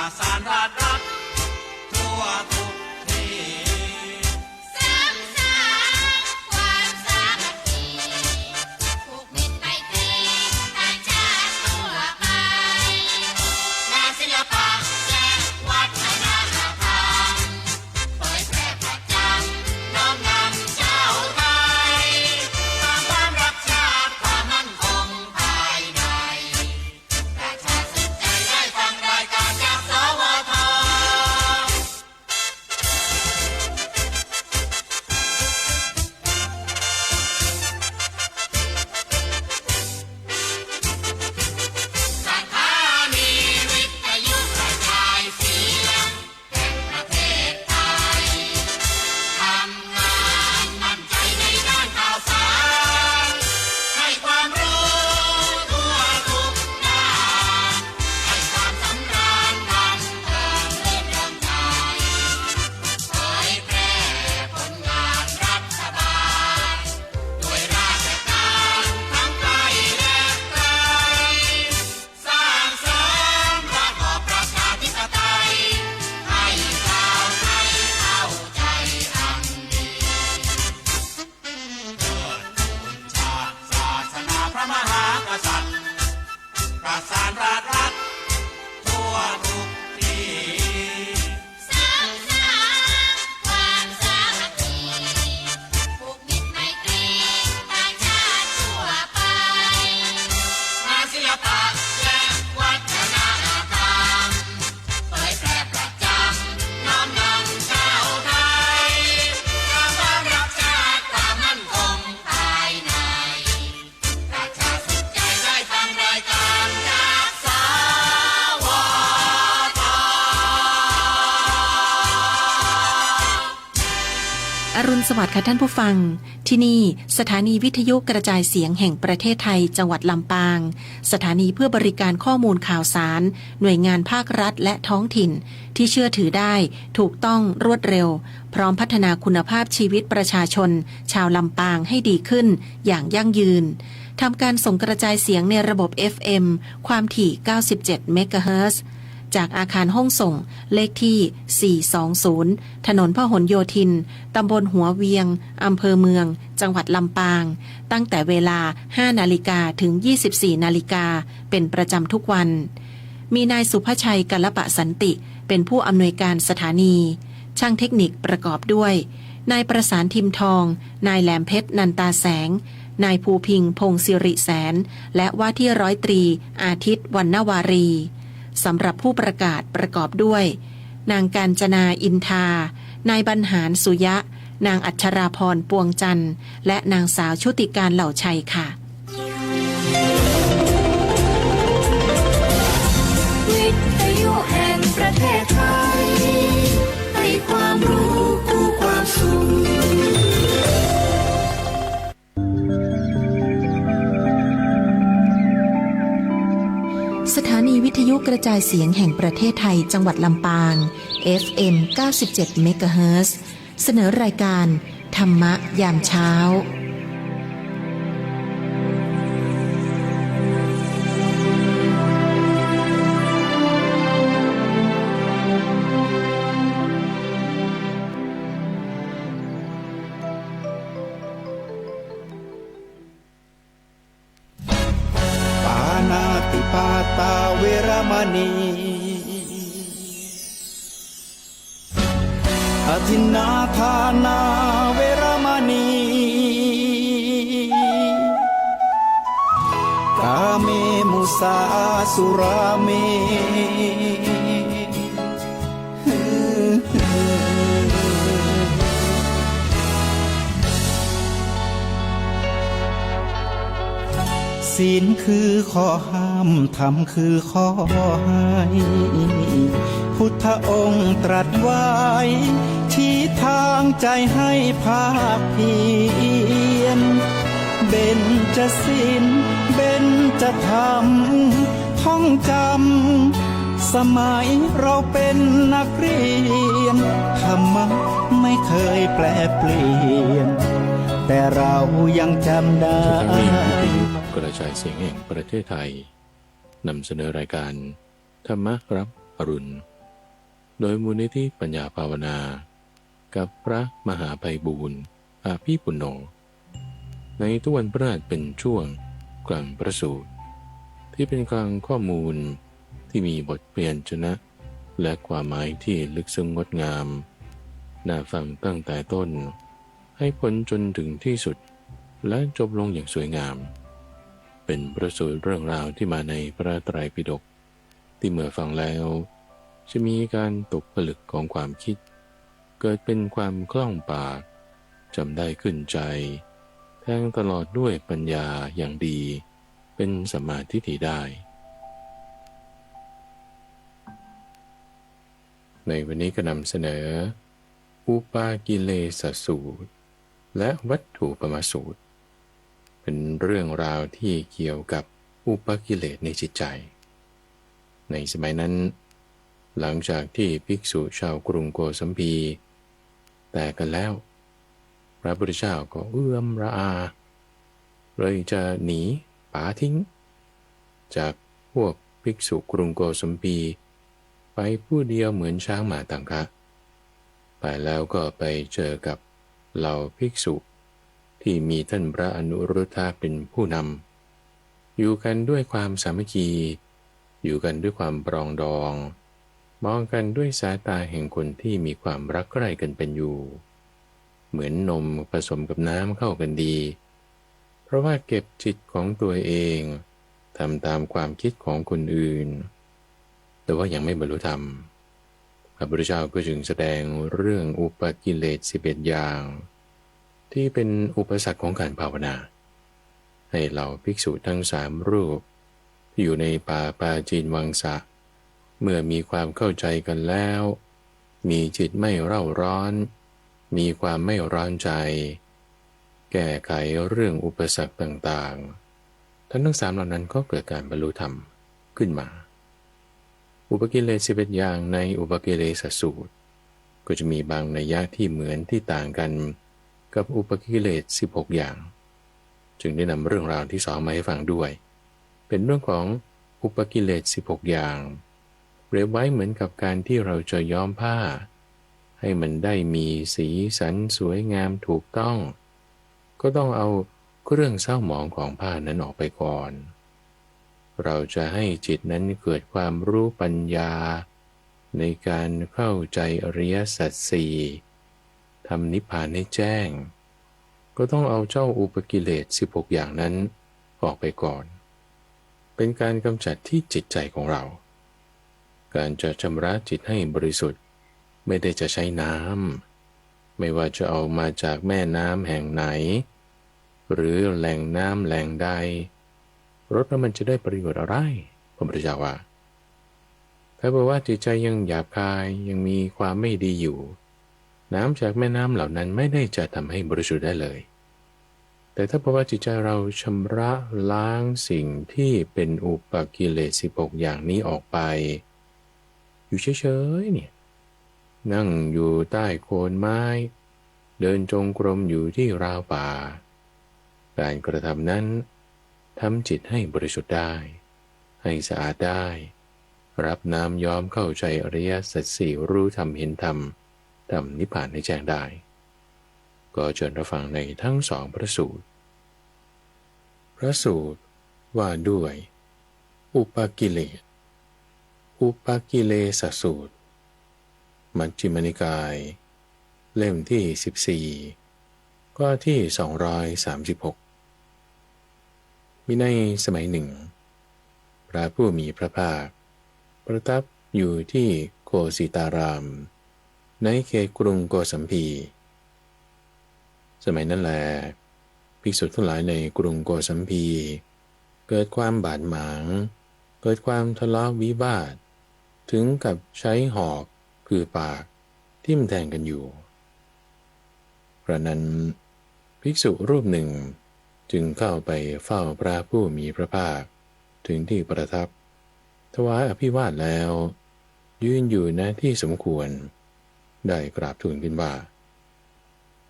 ประสานราชรัฐทั่วทุกที่ สามสามความสามัคคีผูกมิตรไมตรีต่างชาติทั่วไปงานศิลปะและวัฒนธรรมเผยแพร่ประจำน้อมนำชาวไทยตามความรักชาติความมั่นคงภายในประชาสนใจได้ฟังรายการจากสวท สถานีวิทยุกระจายเสียงแห่งประเทศไทยทำงานมั่นใจในด้านข่าวสารให้ความรู้ทั่วทุกด้านให้ความสำราญบันเทิงรื่นเริงใจเผยแพร่ผลงานรัฐบาลด้วยราชการทั้งไกลและไกล สร้างเสริมระบอบประชาธิปไตยให้ชาวไทยเข้าใจอันดีเทิดทูนชาติศาสนาพระมหากษัตริย์ประสานราชรัฐทั่วทุกที่สร้างสรรค์ความสามัคคีผูกมิตรไมตรีต่างชาติทั่วไปงานศิลปะและวัฒนธรรมเผยแพร่ประจำน้อมนำชาวไทยตามความรักชาติความมั่นคงภายในประชาสนใจได้ฟังรายการจากสวท อรุณสวัสดิ์ค่ะท่านผู้ฟังที่นี่สถานีวิทยุกระจายเสียงแห่งประเทศไทยจังหวัดลำปางสถานีเพื่อบริการข้อมูลข่าวสารหน่วยงานภาครัฐและท้องถิ่นที่เชื่อถือได้ถูกต้องรวดเร็วพร้อมพัฒนาคุณภาพชีวิตประชาชนชาวลำปางให้ดีขึ้นอย่างยั่งยืนทำการส่งกระจายเสียงในระบบ FM ความถี่ 97 เมกะเฮิรตซ์ จากอาคารห้องส่งเลขที่ 420 ถนนพหลโยธิน ตำบลหัวเวียง อำเภอเมือง จังหวัดลำปาง ตั้งแต่เวลา 5 นาฬิกาถึง 24 นาฬิกา เป็นประจำทุกวัน มีนายสุภชัยกัลปะสันติ เป็นผู้อำนวยการสถานี ช่างเทคนิคประกอบด้วย นายประสานทิมทอง นายแหลมเพชรนันตาแสง นายภูพิงพงศิริแสน และว่าที่ร้อยตรี อาทิตย์วรรณวารี สำหรับผู้ประกาศประกอบด้วย นางกาญจนาอินทา นายบรรหารสุยะ นางอัชราพรปวงจันทร์ และนางสาวชุติการเหล่าชัยค่ะ วิทยุแห่งประเทศไทยให้ความรู้คู่ความสุข สถานีวิทยุกระจายเสียงแห่งประเทศไทยจังหวัดลำปาง FM 97 เมกะเฮิรตซ์ เสนอรายการธรรมะยามเช้าปานาติปาตาเวรมณีอทินนาทานาเวรมณีกาเมมุสาสุราเมศีลคือข้อห้ามธรรมคือข้อให้พุทธองค์ตรัสไว้ชี้ทางใจให้ภาคเพียรเบญจศีลเบญจธรรมท่องจำสมัยเราเป็นนักเรียนธรรมะไม่เคยแปรเปลี่ยนแต่เรายังจำได้ สถานีวิทยุกระจายเสียงแห่งประเทศไทยนำเสนอรายการธรรมะรับอรุณ โดยมูลนิธิปัญญาภาวนา กับพระมหาไพบูลย์อาภีปุณโญในทุกวันพฤหัสเป็นช่วงกลั่นประสูติที่เป็นกลางข้อมูลที่มีบทเปลี่ยนชนะและความหมายที่ลึกซึ้งงดงามน่าฟังตั้งแต่ต้นให้พ้นจนถึงที่สุดและจบลงอย่างสวยงามเป็นประสูติเรื่องราวที่มาในพระไตรปิฎกที่เมื่อฟังแล้วจะมีการตกผลึกของความคิดเกิดเป็นความคล่องปากจำได้ขึ้นใจแทงตลอดด้วยปัญญาอย่างดีเป็นสัมมาทิฏฐิได้ในวันนี้ก็นำเสนออุปากิเลสสูตรและวัตถุปมาสูตรเป็นเรื่องราวที่เกี่ยวกับอุปกิเลสในจิตใจในสมัยนั้นหลังจากที่ภิกษุชาวกรุงโกสัมพีแตกกันแล้วพระพุทธเจ้าก็เอื้อมระอาเลยจะหนีป๋าทิ้งจากพวกภิกษุกรุงโกสัมพีไปผู้เดียวเหมือนช้างหมาตังคะไปแล้วก็ไปเจอกับเหล่าภิกษุที่มีท่านพระอนุรุทธะเป็นผู้นำอยู่กันด้วยความสามัคคีอยู่กันด้วยความปรองดองมองกันด้วยสายตาแห่งคนที่มีความรักใคร่กันเป็นอยู่เหมือนนมผสมกับน้ำเข้ากันดีเพราะว่าเก็บจิตของตัวเองทำตามความคิดของคนอื่นแต่ว่ายังไม่บรรลุธรรมพระพุทธเจ้าก็จึงแสดงเรื่องอุปกิเลส11อย่างที่เป็นอุปสรรคของการภาวนาให้เหล่าภิกษุทั้ง3รูปที่อยู่ในป่าปาจีนวังสะเมื่อมีความเข้าใจกันแล้วมีจิตไม่เร่าร้อนมีความไม่ร้อนใจแก้ไขเรื่องอุปสรรคต่างๆทั้ง3เหล่านั้นก็เกิดการบรรลุธรรมขึ้นมาอุปกิเลส11อย่างในอุปกิเลสสูตรก็จะมีบางนัยยะที่เหมือนที่ต่างกันกับอุปกิเลส16อย่างจึงได้นำเรื่องราวที่2มาให้ฟังด้วยเป็นเรื่องของอุปกิเลส16อย่างเปรียบไว้เหมือนกับการที่เราจะย้อมผ้าให้มันได้มีสีสันสวยงามถูกต้องก็ต้องเอาเครื่องเศร้าหมองของผ้านั้นออกไปก่อนเราจะให้จิตนั้นเกิดความรู้ปัญญาในการเข้าใจอริยสัจสี่ทำนิพพานให้แจ้งก็ต้องเอาเจ้าอุปกิเลส16อย่างนั้นออกไปก่อนเป็นการกำจัดที่จิตใจของเราการจะชำระจิตให้บริสุทธิ์ไม่ได้จะใช้น้ำไม่ว่าจะเอามาจากแม่น้ำแห่งไหนหรือแหล่งน้ำแหล่งใดรดแล้วมันจะได้ประโยชน์อะไรพระพุทธเจ้าว่าถ้าบอกว่าจิตใจยังหยาบคายยังมีความไม่ดีอยู่น้ำจากแม่น้ำเหล่านั้นไม่ได้จะทำให้บริสุทธิ์ได้เลยแต่ถ้าบอกว่าจิตใจเราชำระล้างสิ่งที่เป็นอุปกิเลส16อย่างนี้ออกไปอยู่เฉยๆเนี่ยนั่งอยู่ใต้โคนไม้เดินจงกรมอยู่ที่ราวป่าการกระทำนั้นทำจิตให้บริสุทธิ์ได้ให้สะอาดได้รับน้ำย้อมเข้าใจอริยสัจสี่รู้ธรรมเห็นธรรมทำนิพพานให้แจ้งได้ก็เชิญรับฟังในทั้ง2พระสูตรพระสูตรว่าด้วยอุปกิเลสอุปกิเลสสูตรมัชฌิมนิกายเล่มที่14ข้อที่236มีในสมัยหนึ่งพระผู้มีพระภาคประทับอยู่ที่โกสิตารามในเขตกรุงโกสัมพีสมัยนั้นแลภิกษุทั้งหลายในกรุงโกสัมพีเกิดความบาดหมางเกิดความทะเลาะวิวาทถึงกับใช้หอกคือปากทิ่มแทงกันอยู่เพราะนั้นภิกษุรูปหนึ่งจึงเข้าไปเฝ้าพระผู้มีพระภาคถึงที่ประทับถวายอภิวาทแล้วยืนอยู่ณที่สมควรได้กราบทูลขึ้นว่า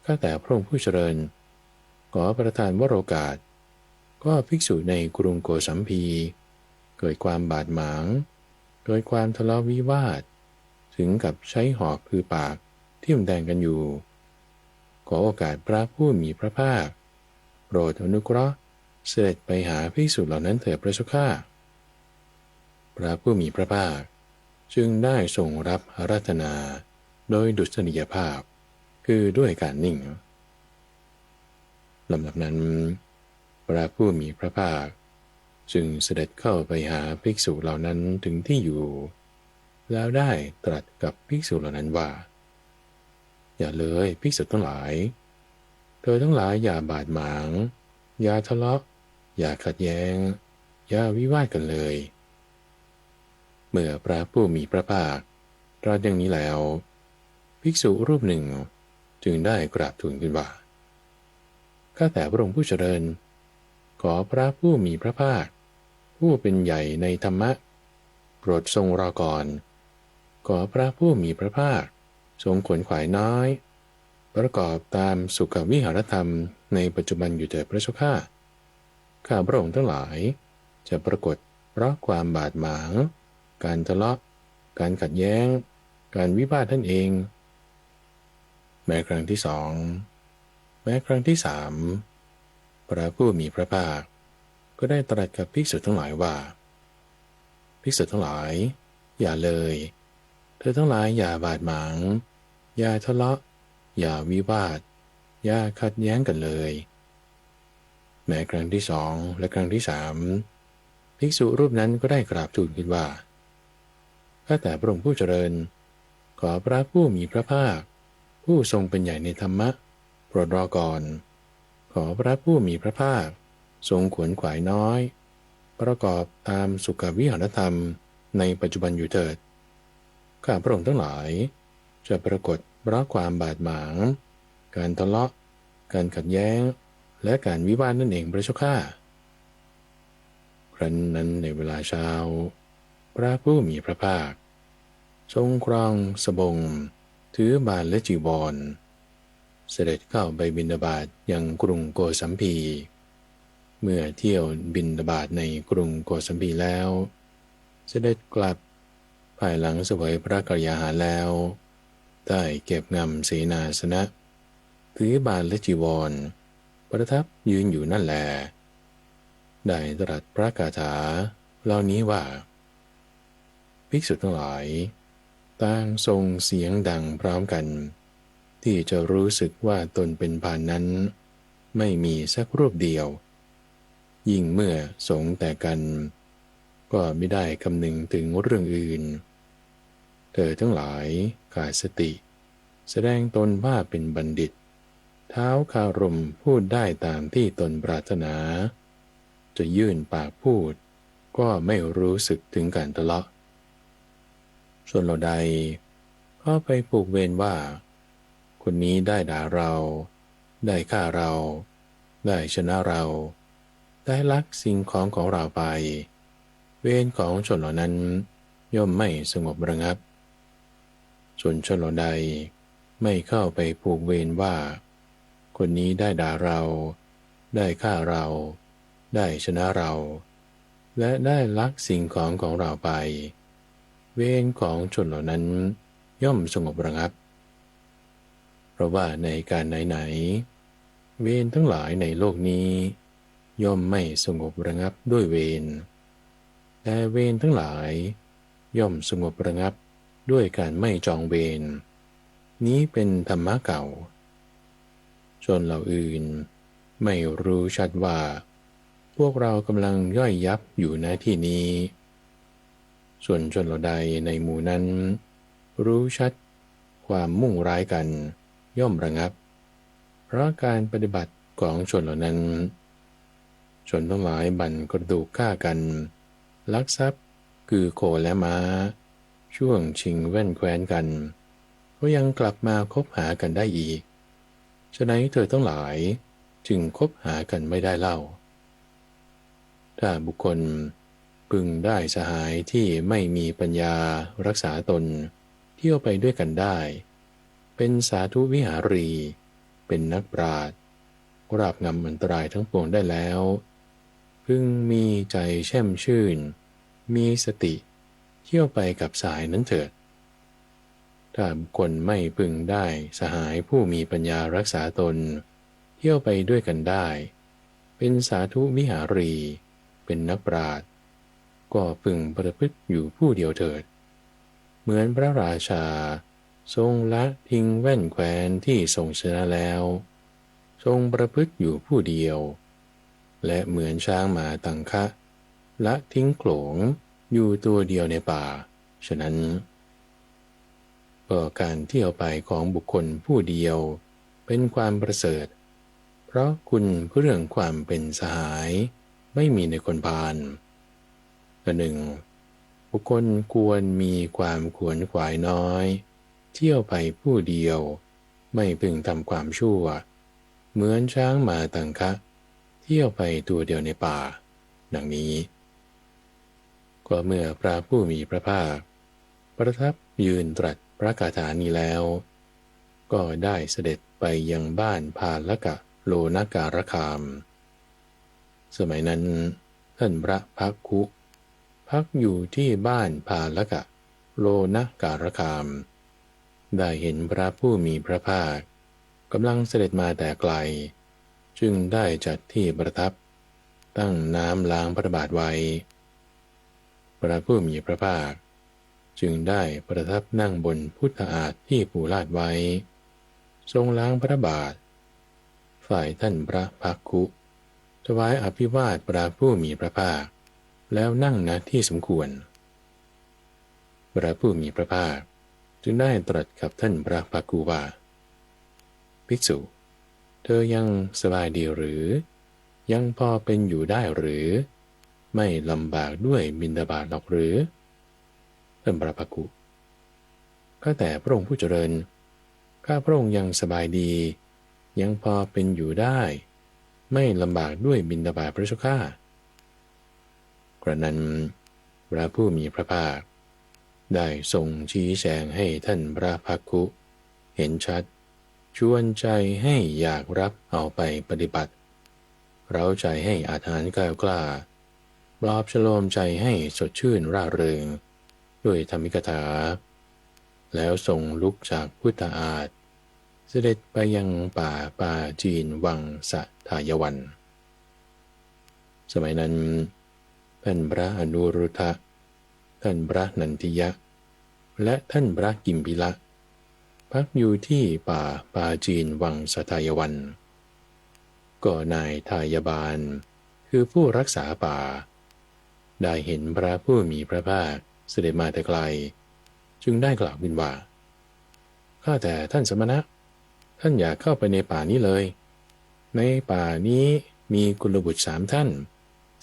ข้าแต่พระองค์ผู้เจริญขอประทานวโรกาสก็ภิกษุในกรุงโกสัมพีเกิดความบาดหมางเกิดความทะเลาะวิวาทถึ ถึงกับใช้หอกคือปากทิ่มแทงกันอยู่ขอโอกาสพระผู้มีพระภาคโปรดอนุเคราะห์เสด็จไปหาภิกษุเหล่านั้นเถิดพระเจ้าข้าพระผู้มีพระภาคจึงได้ทรงรับอาราธนาโดยดุษณียภาพคือด้วยการนิ่งลำดับนั้นพระผู้มีพระภาคจึงเสด็จเข้าไปหาภิกษุเหล่านั้นถึงที่อยู่แล้วได้ตรัสกับภิกษุเหล่านั้นว่าอย่าเลยภิกษุทั้งหลายเธอทั้งหลายอย่าบาดหมางอย่าทะเลาะอย่าขัดแย้งอย่าวิวาทกันเลยเมื่อพระผู้มีพระภาคตรัสอย่างนี้แล้วภิกษุรูปหนึ่งจึงได้กราบทูลขึ้นว่าข้าแต่พระองค์ผู้เจริญขอพระผู้มีพระภาคผู้เป็นใหญ่ในธรรมะโปรดทรงรอก่อนขอพระผู้มีพระภาคทรงขวนขวายน้อยประกอบตามสุขวิหารธรรมในปัจจุบันอยู่เถิดพระเจ้าข้าข้าพระองค์ทั้งหลายจะปรากฏเพราะความบาดหมางการทะเลาะการขัดแย้งการวิวาทนั่นเองแม้ครั้งที่สองแม้ครั้งที่สามพระผู้มีพระภาคก็ได้ตรัสกับภิกษุทั้งหลายว่าภิกษุทั้งหลายอย่าเลยเธอทั้งหลายอย่าบาดหมางอย่าทะเลาะอย่าวิวาทอย่าขัดแย้งกันเลยแม้ครั้งที่สองและครั้งที่สามภิกษุรูปนั้นก็ได้กราบทูลขึ้นว่าข้าแต่พระองค์ผู้เจริญขอพระผู้มีพระภาคผู้ทรงเป็นใหญ่ในธรรมะโปรดรอก่อนขอพระผู้มีพระภาคทรงขวนขวายน้อยประกอบตามสุขวิหารธรรมในปัจจุบันอยู่เถิดข้าพระองค์ทั้งหลายจะปรากฏเพราะความบาดหมางการทะเลาะการขัดแย้งและการวิวาทนั่นเองพระเจ้าข้าครั้นนั้นในเวลาเช้าพระผู้มีพระภาคทรงครองสบงถือบาทและจีวรเสด็จเข้าไปบิณฑบาตยังกรุงโกสัมพีเมื่อเที่ยวบิณฑบาตในกรุงโกสัมพีแล้วเสด็จกลับภายหลังเสวยพระกรยาหารแล้วได้เก็บงำเสนาสนะถือบาทและจีวรประทับยืนอยู่นั่นแลได้ตรัสพระคาถาเหล่านี้ว่าภิกษุทั้งหลายต่างทรงเสียงดังพร้อมกันที่จะรู้สึกว่าตนเป็นพานนั้นไม่มีสักรูปเดียวยิ่งเมื่อสงฆ์แต่กันก็ไม่ได้คำนึงถึงเรื่องอื่นเธอทั้งหลายขาดสติแสดงตนว่าเป็นบัณฑิตเท้าคารมพูดได้ตามที่ตนปรารถนาจะยื่นปากพูดก็ไม่รู้สึกถึงการทะเลาะส่วนเราใดก็ไปผูกเวรว่าคนนี้ได้ด่าเราได้ฆ่าเราได้ชนะเราได้ลักสิ่งของเราไปเวรของชนเหล่านั้นย่อมไม่สงบระงับส่วนชนเหล่าใดไม่เข้าไปผูกเวรว่าคนนี้ได้ด่าเราได้ฆ่าเราได้ชนะเราและได้ลักสิ่งของเราไปเวรของชนเหล่านั้นย่อมสงบระงับเพราะว่าในการไหนเวรทั้งหลายในโลกนี้ย่อมไม่สงบระงับด้วยเวรแต่เวรทั้งหลายย่อมสงบระงับด้วยการไม่จองเวรนี้เป็นธรรมะเก่าชนเหล่าอื่นไม่รู้ชัดว่าพวกเรากำลังย่อยยับอยู่ณที่นี้ส่วนชนเหล่าใดในหมู่นั้นรู้ชัดความมุ่งร้ายกันย่อมระงับเพราะการปฏิบัติของชนเหล่านั้นชนทั้งหลายบั่นกระดูกฆ่ากันลักทรัพย์คือโคและม้าช่วงชิงแว่นแคว้นกันก็ยังกลับมาคบหากันได้อีกฉะนั้นเธอทั้งหลายจึงคบหากันไม่ได้เล่าถ้าบุคคลพึงได้สหายที่ไม่มีปัญญารักษาตนเที่ยวไปด้วยกันได้เป็นสาธุวิหารีเป็นนักปราชญ์ราบงำอันตรายทั้งปวงได้แล้วพึงมีใจแช่มชื่นมีสติเที่ยวไปกับสายนั้นเถิด ถ้าบุคคลไม่พึงได้สหายผู้มีปัญญารักษาตนเที่ยวไปด้วยกันได้เป็นสาธุวิหารีเป็นนักปราชญ์ก็พึงประพฤติอยู่ผู้เดียวเถิดเหมือนพระราชาทรงละทิ้งแว่นแคว้นที่ทรงชนะแล้วทรงประพฤติอยู่ผู้เดียวและเหมือนช้างหมาตังคะละทิ้งโขลงอยู่ตัวเดียวในป่าฉะนั้นก็การเที่ยวไปของบุคคลผู้เดียวเป็นความประเสริฐเพราะคุณเรื่องความเป็นสหายไม่มีในคนพาลอันหนึ่งบุคคลควรมีความขวนขวายน้อยเที่ยวไปผู้เดียวไม่พึงทำความชั่วเหมือนช้างหมาตังคะเที่ยวไปตัวเดียวในป่าดังนี้ก็เมื่อพระผู้มีพระภาคประทับยืนตรัสพระคาถานี้แล้วก็ได้เสด็จไปยังบ้านพาลกะโลนการคามสมัยนั้นท่านพระภักคุพักอยู่ที่บ้านพาลกะโลนการคามได้เห็นพระผู้มีพระภาคกำลังเสด็จมาแต่ไกลจึงได้จัดที่ประทับตั้งน้ำล้างพระบาทไว้พระผู้มีพระภาคจึงได้ประทับนั่งบนพุทธาฏที่ปูลาดไว้ทรงล้างพระบาทฝ่ายท่านพระภักคุถวายอภิวาทพระผู้มีพระภาคแล้วนั่งณที่สมควรพระผู้มีพระภาคจึงได้ตรัสกับท่านพระภักคุว่าภิกษุเธอยังสบายดีหรือยังพอเป็นอยู่ได้หรือไม่ลำบากด้วยบิณฑบาตหรอกหรือท่านพระภักคุข้าแต่พระองค์ผู้เจริญข้าพระองค์ยังสบายดียังพอเป็นอยู่ได้ไม่ลำบากด้วยบิณฑบาตพระเจ้าข้ากระนั้นพระผู้มีพระภาคได้ทรงชี้แจงให้ท่านพระภักคุเห็นชัดชวนใจให้อยากรับเอาไปปฏิบัติเร้าใจให้อาถรรพ์กล้ากล้าปลอบฉโลมใจให้สดชื่นร่าเริงด้วยธรรมิกถาแล้วทรงลุกจากพุทธาฏเสด็จไปยังป่าปาจีนวังสะทายวันสมัยนั้นท่านพระอนุรุทธะท่านพระนันทิยะและท่านพระกิมพิละพักอยู่ที่ป่าปาจีนวังสะทายวันก็นายทายบาลคือผู้รักษาป่าได้เห็นพระผู้มีพระภาคเสด็จมาแต่ไกลจึงได้กล่าวขึ้นว่าข้าแต่ท่านสมณะท่านอย่าเข้าไปในป่านี้เลยในป่านี้มีกุลบุตร3ท่าน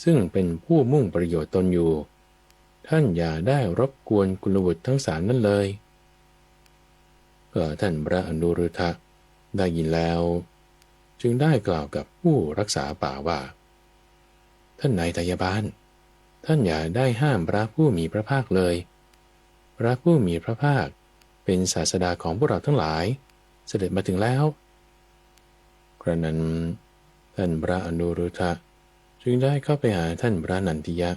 ซึ่งเป็นผู้มุ่งประโยชน์ตนอยู่ท่านอย่าได้รบกวนกุลบุตรทั้ง3นั้นเลยก็ท่านพระอนุรุทธะได้ยินแล้วจึงได้กล่าวกับผู้รักษาป่าว่าท่านนายทายบาลท่านอย่าได้ห้ามพระผู้มีพระภาคเลยพระผู้มีพระภาคเป็นศาสดาของพวกเราทั้งหลายเสด็จมาถึงแล้วครั้นนั้นท่านพระอนุรุทธะจึงได้เข้าไปหาท่านพระนันทิยะ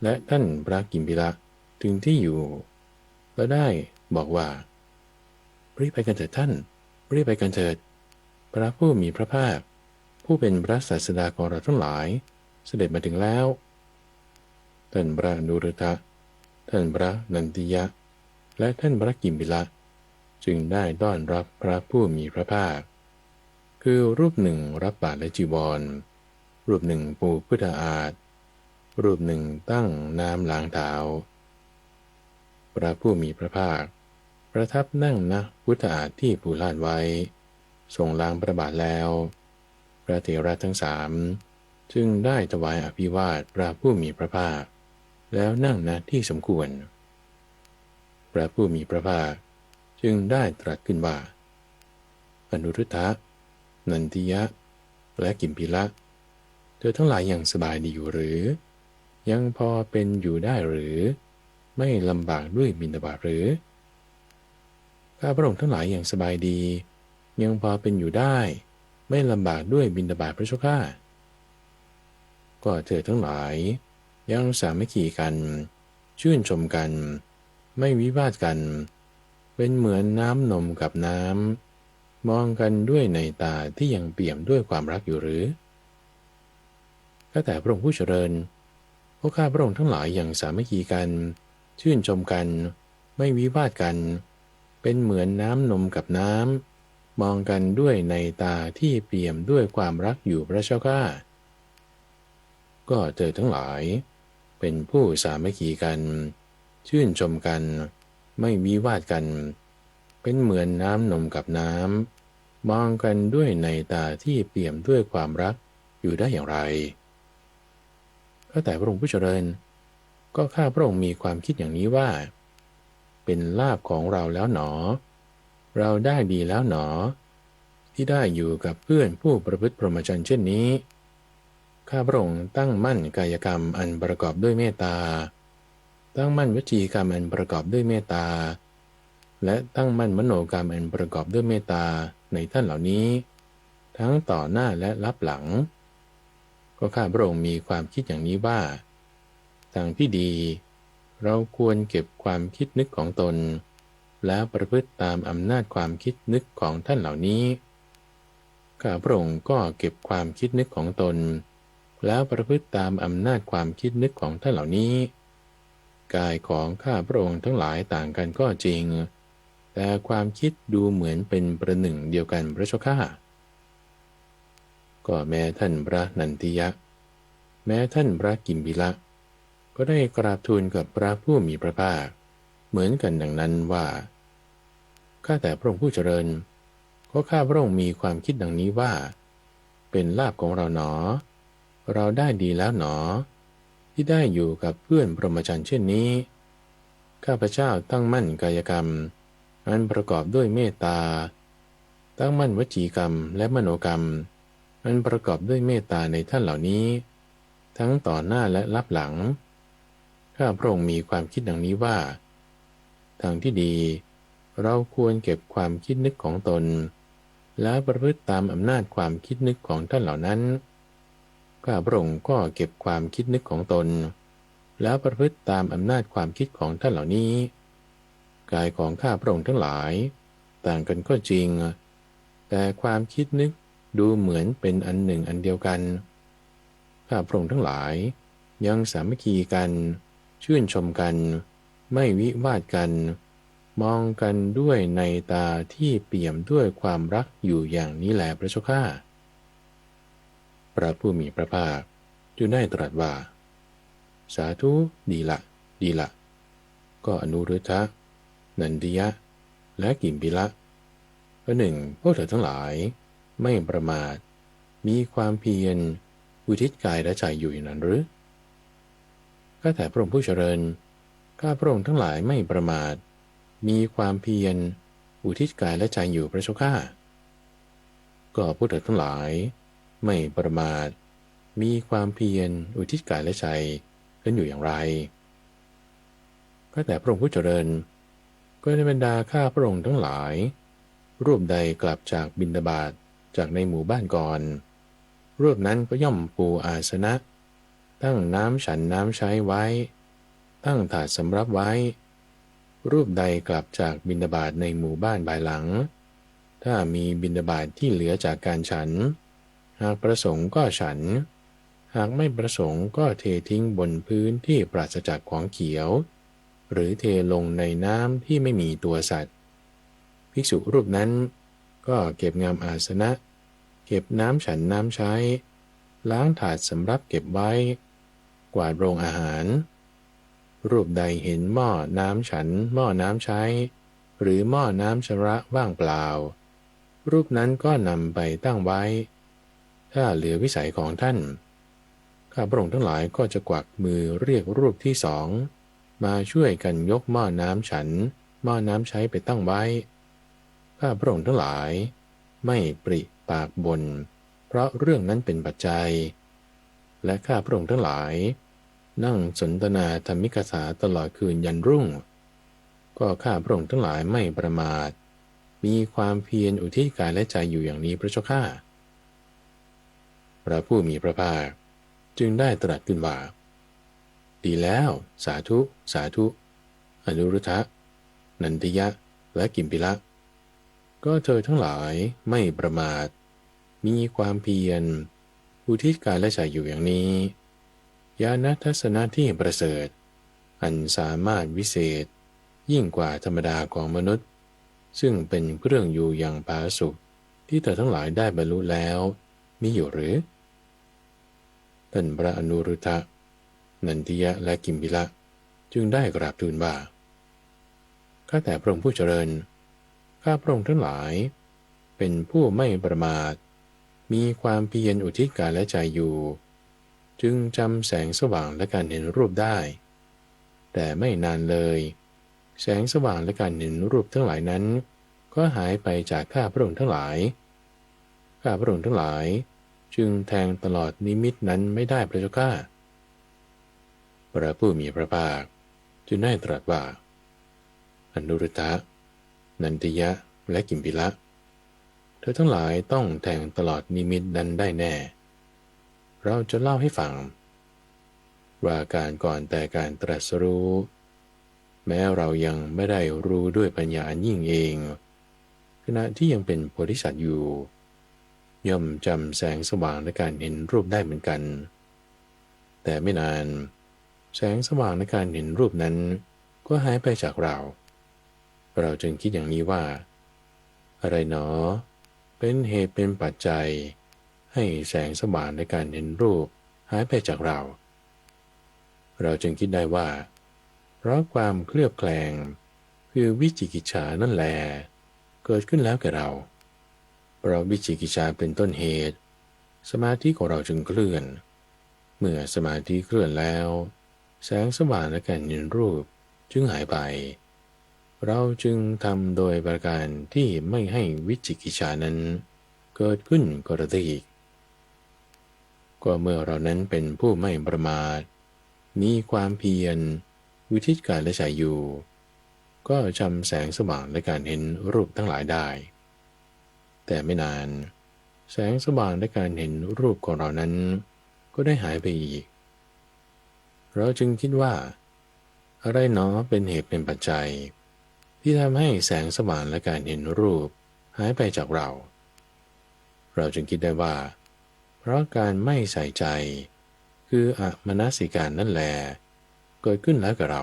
และท่านพระกิมพิละถึงที่อยู่และได้บอกว่ารีบไปกันเถิดท่านรีบไปกันเถิดพระผู้มีพระภาคผู้เป็นพระศาสดาของเราทั้งหลายเสด็จมาถึงแล้วท่านพระอนุรุทธะท่านพระนันทิยะและท่านพระกิมพิละจึงได้ต้อนรับพระผู้มีพระภาคคือรูปหนึ่งรับบาตรและจีวรรูปหนึ่งปูพุทธาฏรูปหนึ่งตั้งน้ำล้างเท้าพระผู้มีพระภาคประทับนั่งณพุทธาฏที่ปูลาดไว้ทรงล้างพระบาทแล้วพระเถระทั้ง3จึงได้ถวายอภิวาทพระผู้มีพระภาคแล้วนั่งณที่สมควรพระผู้มีพระภาคจึงได้ตรัสขึ้นว่าอนุรุทธะนันทิยะและกิมพิละเธอทั้งหลายยังสบายดีอยู่หรือยังพอเป็นอยู่ได้หรือไม่ลำบากด้วยบิณฑบาตหรือข้าพระองค์ทั้งหลายยังสบายดียังพอเป็นอยู่ได้ไม่ลำบากด้วยบิณฑบาตพระเจ้าข้าก็เธอทั้งหลายยังสามัคคีกันชื่นชมกันไม่วิวาทกัน เป็นเหมือนน้ำนมกับน้ำมองกันด้วยในตาที่ยังเปี่ยมด้วยความรักอยู่หรือก็แต่พระองค์ผู้เจริญพวกข้าพระองค์ทั้งหลายยังสามัคคีกันชื่นชมกันไม่วิวาทกันเป็นเหมือนน้ำนมกับน้ำมองกันด้วยในตาที่เปี่ยมด้วยความรักอยู่พระเจ้าข้าก็เธอทั้งหลายเป็นผู้สามัคคีกันชื่นชมกันไม่วิวาทกันเป็นเหมือนน้ำนมกับน้ำมองกันด้วยในตาที่เปี่ยมด้วยความรักอยู่ได้อย่างไรก็แต่พระองค์ผู้เจริญก็ข้าพระองค์มีความคิดอย่างนี้ว่าเป็นลาภของเราแล้วหนอเราได้ดีแล้วหนอที่ได้อยู่กับเพื่อนผู้ประพฤติพรหมจรรย์เช่นนี้ข้าพระองค์ตั้งมั่นกายกรรมอันประกอบด้วยเมตตาตั้งมั่นวจีกรรมอันประกอบด้วยเมตตาและตั้งมั่นมโนกรรมอันประกอบด้วยเมตตาในท่านเหล่านี้ทั้งต่อหน้าและลับหลังก็ข้าพระองค์มีความคิดอย่างนี้ว่าทางที่ดีเราควรเก็บความคิดนึกของตนแล้วประพฤติตามอำนาจความคิดนึกของท่านเหล่านี้ข้าพระองค์ก็เก็บความคิดนึกของตนแล้วประพฤติตามอำนาจความคิดนึกของท่านเหล่านี้กายของข้าพระองค์ทั้งหลายต่างกันก็จริงแต่ความคิดดูเหมือนเป็นประหนึ่งเดียวกันพระเจ้าข้าก็แม้ท่านพระนันทิยะแม้ท่านพระกิมพิละก็ได้กราบทูลกับพระผู้มีพระภาคเหมือนกันดังนั้นว่าข้าแต่พระองค์ผู้เจริญก็ข้าพระองค์มีความคิดดังนี้ว่าเป็นลาภของเราหนอเราได้ดีแล้วหนอที่ได้อยู่กับเพื่อนพรหมจรรย์เช่นนี้ข้าพเจ้าตั้งมั่นกายกรรมอันประกอบด้วยเมตตาตั้งมั่นวจีกรรมและมโนกรรมอันประกอบด้วยเมตตาในท่านเหล่านี้ทั้งต่อหน้าและลับหลังข้าพระองค์มีความคิดดังนี้ว่าทางที่ดีเราควรเก็บความคิดนึกของตนแล้วประพฤติตามอำนาจความคิดนึกของท่านเหล่านั้นข้าพระองค์ก็เก็บความคิดนึกของตนแล้วประพฤติตามอำนาจความคิดของท่านเหล่านี้กายของข้าพระองค์ทั้งหลายต่างกันก็จริงแต่ความคิดนึกดูเหมือนเป็นอันหนึ่งอันเดียวกันข้าพระองค์ทั้งหลายยังสามัคคีกันชื่นชมกันไม่วิวาทกันมองกันด้วยในตาที่เปี่ยมด้วยความรักอยู่อย่างนี้แลพระเจ้าข้าพระผู้มีพระภาคจึงได้ตรัสว่าสาธุดีละดีละก็อนุรุทธะนันทิยะและกิมพิละหนึ่งพวกเธอทั้งหลายไม่ประมาทมีความเพียรอุทิศกายและใจอยู่อย่างนั้นหรือข้าแต่พระองค์ผู้เจริญข้าพระองค์ทั้งหลายไม่ประมาทมีความเพียรอุทิศกายและใจอยู่พระเจ้าข้าก็พวกเธอทั้งหลายไม่ประมาทมีความเพียรอุทิศกายและใจกันอยู่อย่างไรข้าแต่พระองค์ผู้เจริญก็ในบรรดาข้าพระองค์ทั้งหลายรูปใดกลับจากบิณฑบาตจากในหมู่บ้านก่อนรูปนั้นก็ย่อมปูอาสนะตั้งน้ำฉันน้ำใช้ไว้ตั้งถาดสำรับไว้รูปใดกลับจากบิณฑบาตในหมู่บ้านภายหลังถ้ามีบิณฑบาตที่เหลือจากการฉันหากประสงค์ก็ฉันหากไม่ประสงค์ก็เททิ้งบนพื้นที่ปราศจากของเขียวหรือเทลงในน้ำที่ไม่มีตัวสัตว์ภิกษุรูปนั้นก็เก็บงามอาสนะเก็บน้ำฉันน้ำใช้ล้างถาดสำรับเก็บไว้กวาดโรงอาหารรูปใดเห็นหม้อน้ำฉันหม้อน้ำใช้หรือหม้อน้ำชำระว่างเปล่ารูปนั้นก็นำไปตั้งไว้ถ้าเหลือวิสัยของท่านข้าพระองค์ทั้งหลายก็จะกวักมือเรียกรูปที่สองมาช่วยกันยกหม้อน้ำฉันหม้อน้ำใช้ไปตั้งไว้ข้าพระองค์ทั้งหลายไม่ปริปากบ่นเพราะเรื่องนั้นเป็นปัจจัยและข้าพระองค์ทั้งหลายนั่งสนทนาธรรมิกถาตลอดคืนยันรุ่งก็ข้าพระองค์ทั้งหลายไม่ประมาทมีความเพียรอุทิศกายและใจอยู่อย่างนี้พระเจ้าข้าพระผู้มีพระภาคจึงได้ตรัสขึ้นว่าดีแล้วสาธุสาธุอนุรุทธะนันทิยะ และกิมพิละก็เธอทั้งหลายไม่ประมาทมีความเพียรอุทิศกายและใจอยู่อย่างนี้ญาณทัศนะที่ประเสริฐอันสามารถวิเศษยิ่งกว่าธรรมดาของมนุษย์ซึ่งเป็นเครื่องอยู่อย่างผาสุกที่เธอทั้งหลายได้บรรลุแล้วมีอยู่หรือท่านพระอนุรุทธะนันทิยะและกิมพิละจึงได้กราบทูลว่าข้าแต่พระองค์ผู้เจริญข้าพระองค์ทั้งหลายเป็นผู้ไม่ประมาทมีความเพียรอุทิศกายและใจอยู่จึงจำแสงสว่างและการเห็นรูปได้แต่ไม่นานเลยแสงสว่างและการเห็นรูปทั้งหลายนั้นก็หายไปจากข้าพระองค์ทั้งหลายข้าพระองค์ทั้งหลายจึงแทงตลอดนิมิตนั้นไม่ได้พระเจ้าข้าพระผู้มีพระภาคจึงได้ตรัสว่าอนุรุทธะนันทิยะและกิมพิละเธอทั้งหลายต้องแทงตลอดนิมิตนั้นได้แน่เราจะเล่าให้ฟังว่าการก่อนแต่การตรัสรู้แม้เรายังไม่ได้รู้ด้วยปัญญาอันยิ่งเองขณะที่ยังเป็นโพธิสัตว์อยู่ย่อมจำแสงสว่างและการเห็นรูปได้เหมือนกันแต่ไม่นานแสงสว่างและการเห็นรูปนั้นก็หายไปจากเราจึงคิดอย่างนี้ว่าอะไรหนอเป็นเหตุเป็นปัจจัยให้แสงสว่างในการเห็นรูปหายไปจากเราจึงคิดได้ว่าเพราะความเคลือบแคลงคือวิจิกิจฉานั่นแลเกิดขึ้นแล้วแก่เราเพราะวิจิกิจฉาเป็นต้นเหตุสมาธิของเราจึงเคลื่อนเมื่อสมาธิเคลื่อนแล้วแสงสว่างในการเห็นรูปจึงหายไปเราจึงทำโดยประการที่ไม่ให้วิจิกิจฉานั้นเกิดขึ้นกระทั่งอีกก็เมื่อเรานั้นเป็นผู้ไม่ประมาทมีความเพียรอุทิศกายและใจอยู่ก็จำแสงสว่างและการเห็นรูปทั้งหลายได้แต่ไม่นานแสงสว่างและการเห็นรูปของเรานั้นก็ได้หายไปอีกเราจึงคิดว่าอะไรหนอเป็นเหตุเป็นปัจจัยที่ทำให้แสงสว่างและการเห็นรูปหายไปจากเราจึงคิดได้ว่าเพราะการไม่ใส่ใจคืออมนสิการนั่นแลเกิดขึ้นแล้วกับเรา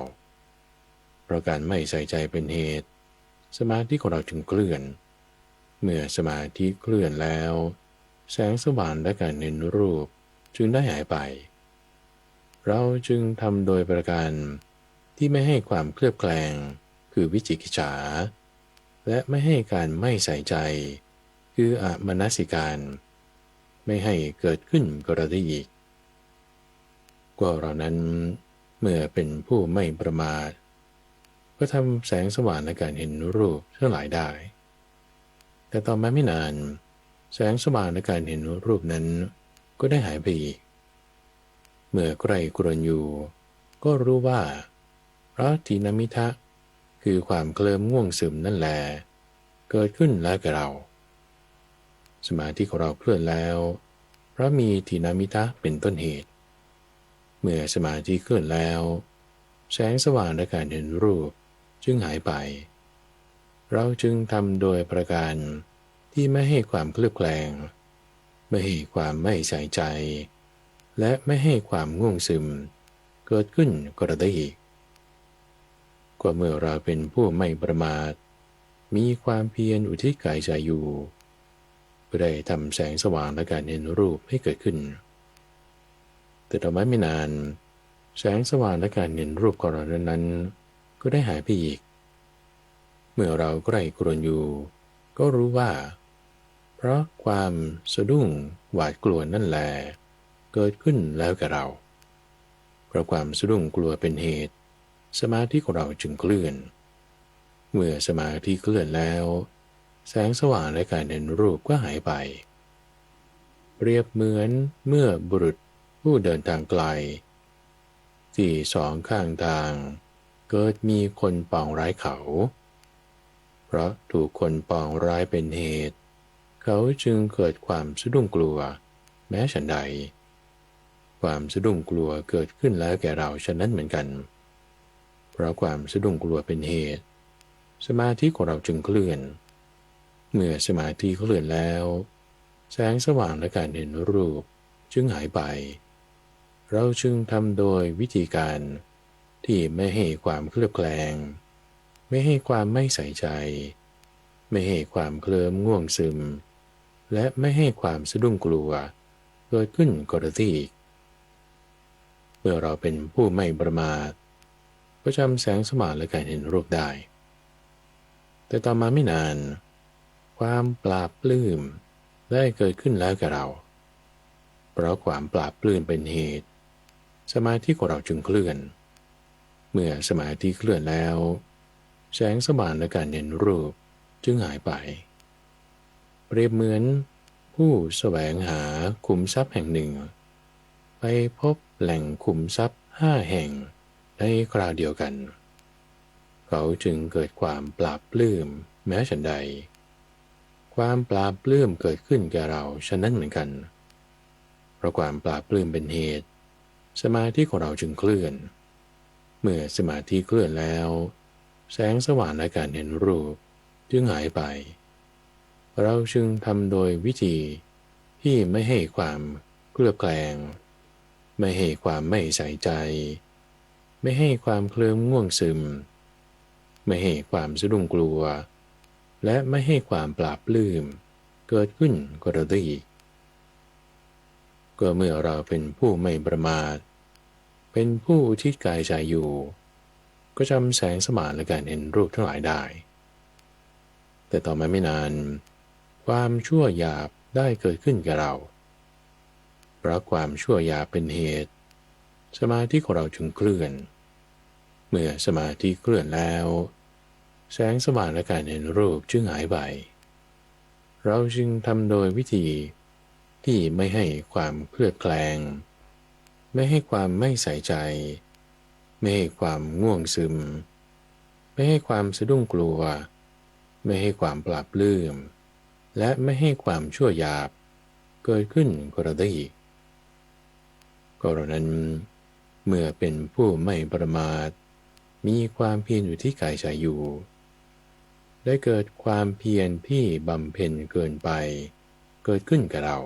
เพราะการไม่ใส่ใจเป็นเหตุสมาธิของเราจึงเคลื่อนเมื่อสมาธิเคลื่อนแล้วแสงสว่างและการเห็นรูปจึงได้หายไปเราจึงทำโดยประการที่ไม่ให้ความเคลือบแคลงคือวิจิกิจฉาและไม่ให้การไม่ใส่ใจคืออมนสิการไม่ให้เกิดขึ้นกระทั่งอีกก็เรานั้นเมื่อเป็นผู้ไม่ประมาทก็ทำแสงสว่างในการเห็นรูปทั้งหลายได้แต่ต่อมาไม่นานแสงสว่างในการเห็นรูปนั้นก็ได้หายไปอีกเมื่อใกล้กรวนอยู่ก็รู้ว่าเพราะทีนมิทะคือความเคลิ้มง่วงซึมนั่นแลเกิดขึ้นแล้วแก่เราสมาธิของเราเคลื่อนแล้วเพราะมีทีนมิทะเป็นต้นเหตุเมื่อสมาธิเคลื่อนแล้วแสงสว่างและการเห็นรูปจึงหายไปเราจึงทำโดยประการที่ไม่ให้ความเคลือบแคลงไม่ให้ความไม่ใส่ใจและไม่ให้ความง่วงซึมเกิดขึ้นกระทั่งอีกก็เมื่อเราเป็นผู้ไม่ประมาทมีความเพียรอุทิศกายใจอยู่เพื่อได้ทำแสงสว่างและการเห็นรูปให้เกิดขึ้นแต่ต่อมาไม่นานแสงสว่างและการเห็นรูปของเรานั้นก็ได้หายไปอีกเมื่อเราใกล้กรวนอยู่ก็รู้ว่าเพราะความสะดุ้งหวาดกลัวนั่นแลเกิดขึ้นแล้วแก่เราเพราะความสะดุ้งกลัวเป็นเหตุสมาธิของเราจึงเคลื่อนเมื่อสมาธิเคลื่อนแล้วแสงสว่างและการเห็นรูปก็หายไปเปรียบเหมือนเมื่อบุรุษผู้เดินทางไกลที่สองข้างทางเกิดมีคนปองร้ายเขาเพราะถูกคนปองร้ายเป็นเหตุเขาจึงเกิดความสะดุ้งกลัวแม้ฉันใดความสะดุ้งกลัวเกิดขึ้นแล้วแก่เราฉะนั้นเหมือนกันเพราะความสะดุ้งกลัวเป็นเหตุ สมาธิของเราจึงเคลื่อนเมื่อสมาธิเคลื่อนแล้วแสงสว่างและการเห็นรูปจึงหายไปเราจึงทำโดยวิธีการที่ไม่ให้ความเคลือบแคลงไม่ให้ความไม่ใส่ใจไม่ให้ความเคลิ้มง่วงซึมและไม่ให้ความสะดุ้งกลัวเกิดขึ้นกรณีอีกเมื่อเราเป็นผู้ไม่ประมาทก็จำแสงสว่างและการเห็นรูปได้แต่ต่อมาไม่นานความปราบปลื้มได้เกิดขึ้นแล้วแก่เราเพราะความปราบปลื้มเป็นเหตุสมาธิของเราจึงเคลื่อนเมื่อสมาธิเคลื่อนแล้วแสงสว่างและการเห็นรูปจึงหายไปเปรียบเหมือนผู้แสวงหาขุมทรัพย์แห่งหนึ่งไปพบแหล่งขุมทรัพย์5 แห่งในคราวเดียวกันเขาจึงเกิดความปราบปลื้มแม้ฉันใดความปราบปลื้มเกิดขึ้นแก่เราฉะนั้นเหมือนกันเพราะความปราบปลื้มเป็นเหตุสมาธิของเราจึงเคลื่อนเมื่อสมาธิเคลื่อนแล้วแสงสว่างและการเห็นรูปจึงหายไปเราจึงทำโดยวิธีที่ไม่ให้ความเคลือบแคลงไม่ให้ความไม่ใส่ใจไม่ให้ความเคลิ้มง่วงซึมไม่ให้ความสะดุ้งกลัวและไม่ให้ความปราบปลื้มเกิดขึ้นกระได้อีกก็เมื่อเราเป็นผู้ไม่ประมาทเป็นผู้อุทิศกายใจอยู่ก็จำแสงสว่างและการเห็นรูปทั้งหลายได้แต่ต่อมาไม่นานความชั่วหยาบได้เกิดขึ้นแก่เราเพราะความชั่วหยาบเป็นเหตุสมาธิของเราจึงเคลื่อนเมื่อสมาธิเคลื่อนแล้วแสงสว่างและการเห็นรูปจึงหายไปเราจึงทำโดยวิธีที่ไม่ให้ความเคลือบแคลงไม่ให้ความไม่ใส่ใจไม่ให้ความง่วงซึมไม่ให้ความสะดุ้งกลัวไม่ให้ความปราบปลื้มและไม่ให้ความชั่วหยาบเกิดขึ้นกระได้อีกก็เรานั้นเมื่อเป็นผู้ไม่ประมาทมีความเพียรอยู่ที่กายใจอยู่ได้เกิดความเพียรที่บำเพ็ญเกินไปเกิดขึ้นกับเรา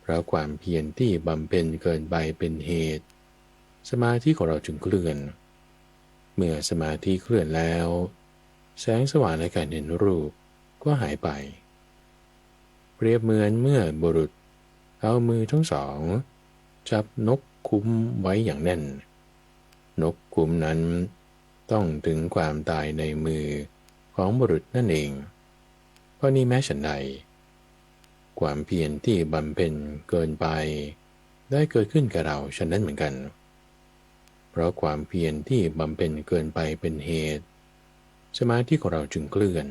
เพราะความเพียรที่บำเพ็ญเกินไปเป็นเหตุสมาธิของเราจึงเคลื่อนเมื่อสมาธิเคลื่อนแล้วแสงสว่างในการเห็นรูปก็หายไปเปรียบเหมือนเมื่อบุรุษเอามือทั้งสองจับนกคุ้มไว้อย่างแน่นนกคุ้มนั้นต้องถึงความตายในมือของบุรุษนั่นเองเพราะนี้แม้ฉันใดความเพียรที่บำเพ็ญเกินไปได้เกิดขึ้นกับเราฉะนั้นเหมือนกันเพราะความเพียรที่บำเพ็ญเกินไปเป็นเหตุสมาธิของเราจึงเคลื่อน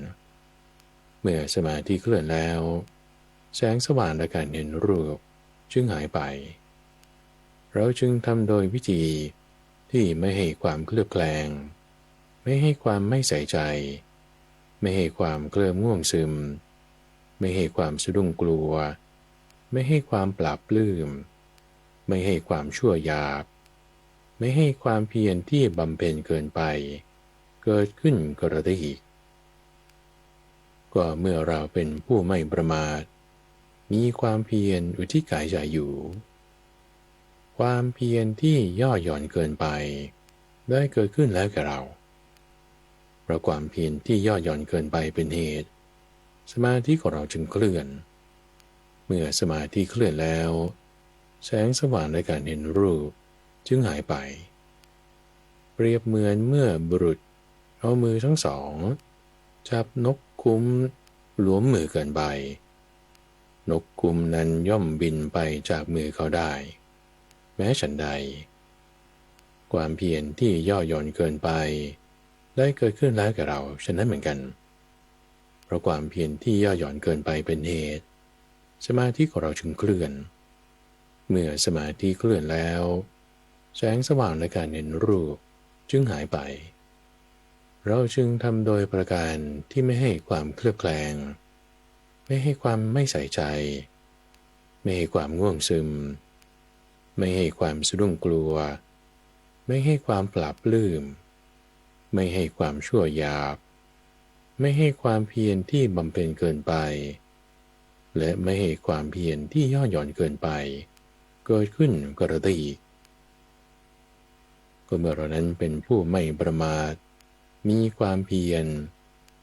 เมื่อสมาธิเคลื่อนแล้วแสงสว่างและการเห็นรูปจึงหายไปเราจึงทำโดยวิธีที่ไม่ให้ความเคลือบแคลงไม่ให้ความไม่ใส่ใจไม่ให้ความเคลิ้มง่วงซึมไม่ให้ความสะดุ้งกลัวไม่ให้ความปราบปลื้มไม่ให้ความชั่วหยาบไม่ให้ความเพียรที่บำเพ็ญเกินไปเกิดขึ้นกระได้อีกก็เมื่อเราเป็นผู้ไม่ประมาทมีความเพียรอุทิศกายใจอยู่ความเพียรที่ย่อหย่อนเกินไปได้เกิดขึ้นแล้วแก่เราเพราะความเพียรที่ย่อหย่อนเกินไปเป็นเหตุสมาธิของเราจึงเคลื่อนเมื่อสมาธิเคลื่อนแล้วแสงสว่างในการเห็นรูปจึงหายไปเปรียบเหมือนเมื่อบุรุษเอามือทั้งสองจับนกคุ้มหลวมมือเกินไปนกคุ้มนั้นย่อมบินไปจากมือเขาได้แม้ฉันใดความเพียรที่ย่อหย่อนเกินไปได้เกิดขึ้นแล้วแก่เราฉะนั้นเหมือนกันเพราะความเพียรที่ย่อหย่อนเกินไปเป็นเหตุสมาธิของเราจึงเคลื่อนเมื่อสมาธิเคลื่อนแล้วแสงสว่างในการเห็นรูปจึงหายไปเราจึงทำโดยประการที่ไม่ให้ความเคลือบแคลงไม่ให้ความไม่ใส่ใจไม่ให้ความง่วงซึมไม่ให้ความสะดุ้งกลัวไม่ให้ความปราบปลื้มไม่ให้ความชั่วหยาบ ไม่ให้ความเพียรที่บำเพ็ญเกินไปและไม่ให้ความเพียรที่ย่อหย่อนเกินไปเกิดขึ้นกระได้อีกก็เมื่อเรานั้นเป็นผู้ไม่ประมาทมีความเพียร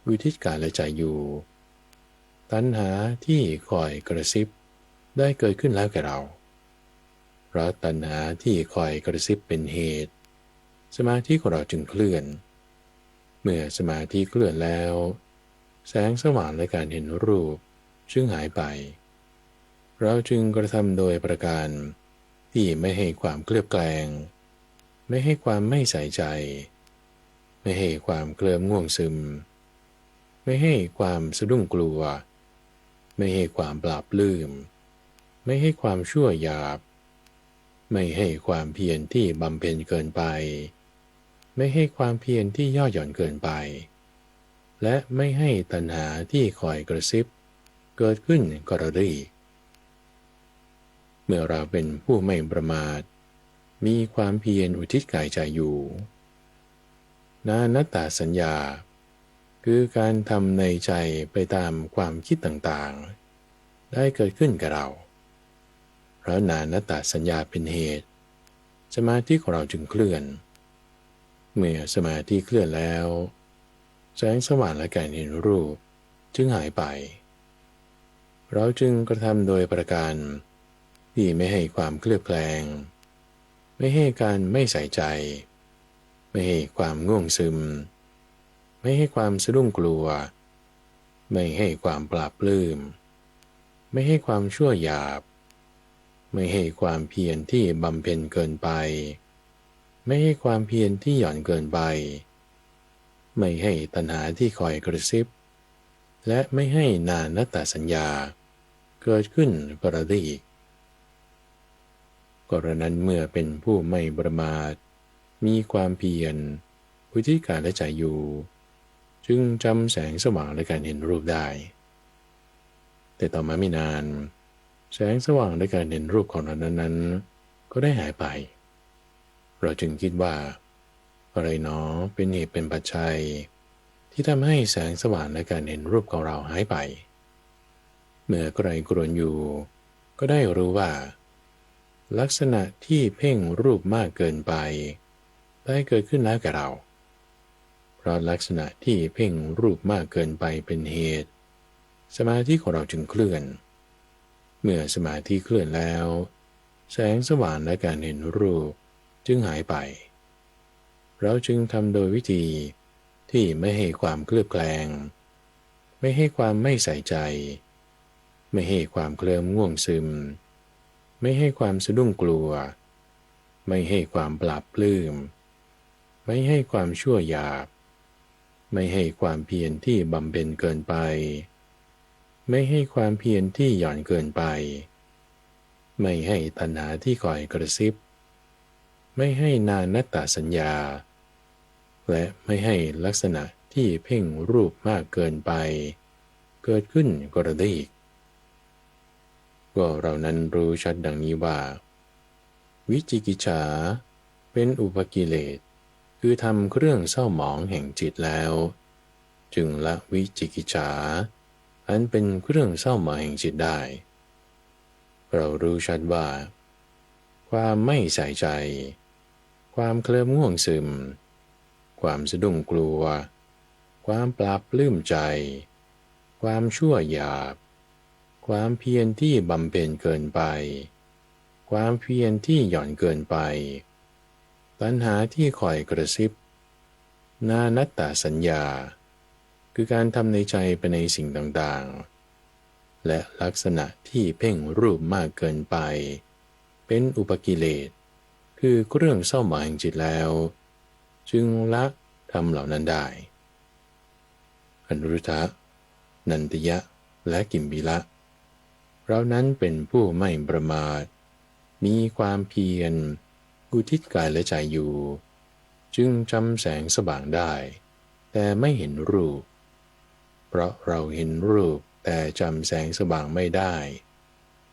อุทิศกายและใจอยู่ตัณหาที่คอยกระซิบได้เกิดขึ้นแล้วแก่เราเพราะตัณหาที่คอยกระซิบเป็นเหตุสมาธิของเราจึงเคลื่อนเมื่อสมาธิเคลื่อนแล้วแสงสว่างและการเห็นรูปจึงหายไปเราจึงกระทำโดยประการที่ไม่ให้ความเคลือบแคลงไม่ให้ความไม่ใส่ใจไม่ให้ความเคลิ้มง่วงซึมไม่ให้ความสะดุ้งกลัวไม่ให้ความปราบปลื้มไม่ให้ความชั่วหยาบไม่ให้ความเพียรที่บำเพ็ญเกินไปไม่ให้ความเพียรที่ย่อหย่อนเกินไปและไม่ให้ตัณหาที่คอยกระซิบเกิดขึ้นกระได้เมื่อเราเป็นผู้ไม่ประมาทมีความเพียรอุทิศกายใจอยู่นานัตตาสัญญาคือการทำในใจไปตามความคิดต่างๆได้เกิดขึ้นกับเราเพราะนานัตตาสัญญาเป็นเหตุสมาธิของเราจึงเคลื่อนเมื่อสมาธิเคลื่อนแล้วแสงสว่างและการเห็นรูปจึงหายไปเราจึงกระทำโดยประการที่ไม่ให้ความเคลือบแคลงไม่ให้การไม่ใส่ใจไม่ให้ความง่วงซึมไม่ให้ความสะดุ้งกลัวไม่ให้ความปราบปลื้มไม่ให้ความชั่วหยาบไม่ให้ความเพียรที่บำเพ็ญเกินไปไม่ให้ความเพียรที่หย่อนเกินไปไม่ให้ตัณหาที่คอยกระซิบและไม่ให้นานัตตสัญญาเกิดขึ้นกระได้อีกกรณนั้นเมื่อเป็นผู้ไม่ประมาทมีความเพียรอุทิศกายและใจอยู่จึงจำแสงสว่างและการเห็นรูปได้แต่ต่อมาไม่นานแสงสว่างและการเห็นรูปของเรานั้นก็ได้หายไปเราจึงคิดว่าอะไรหนอเป็นเหตุเป็นปัจจัยที่ทำให้แสงสว่างและการเห็นรูปของเราหายไปเมื่อใครกรวนอยู่ก็ได้รู้ว่าลักษณะที่เพ่งรูปมากเกินไปได้เกิดขึ้นแล้วแก่เราเพราะลักษณะที่เพ่งรูปมากเกินไปเป็นเหตุสมาธิของเราจึงเคลื่อนเมื่อสมาธิเคลื่อนแล้วแสงสว่างและการเห็นรูปจึงหายไปเราจึงทำโดยวิธีที่ไม่ให้ความเคลือบแคลงไม่ให้ความไม่ใส่ใจไม่ให้ความเคลิ้มง่วงซึมไม่ให้ความสะดุ้งกลัวไม่ให้ความปราบปลื้มไม่ให้ความชั่วหยาบไม่ให้ความเพียรที่บำเพ็ญเกินไปไม่ให้ความเพียรที่หย่อนเกินไปไม่ให้ตัณหาที่คอยกระซิบไม่ให้นานัตตสัญญาและไม่ให้ลักษณะที่เพ่งรูปมากเกินไปเกิดขึ้นกระได้อีกก็เรานั้นรู้ชัดดังนี้ว่าวิจิกิจฉาเป็นอุปกิเลสคือทำเครื่องเศร้าหมองแห่งจิตแล้วจึงละวิจิกิจฉาอันเป็นเครื่องเศร้าหมองแห่งจิตได้เรารู้ชัดว่าความไม่ใส่ใจความเคลิ้มง่วงซึมความสะดุ้งกลัวความปราบปลื้มใจความชั่วหยาบความเพียรที่บำเพ็ญเกินไปความเพียรที่หย่อนเกินไปตัณหาที่คอยกระซิบนานัตตสัญญาคือการทำในใจไปในสิ่งต่างๆและลักษณะที่เพ่งรูปมากเกินไปเป็นอุปกิเลสคือเครื่องเศร้าหมองแห่งจิตแล้วจึงละทำเหล่านั้นได้อนุรุทธะนันติยะและกิมบิละเรานั้นเป็นผู้ไม่ประมาทมีความเพียรอุทิศกายและใจอยู่จึงจำแสงสว่างได้แต่ไม่เห็นรูปเพราะเราเห็นรูปแต่จำแสงสว่างไม่ได้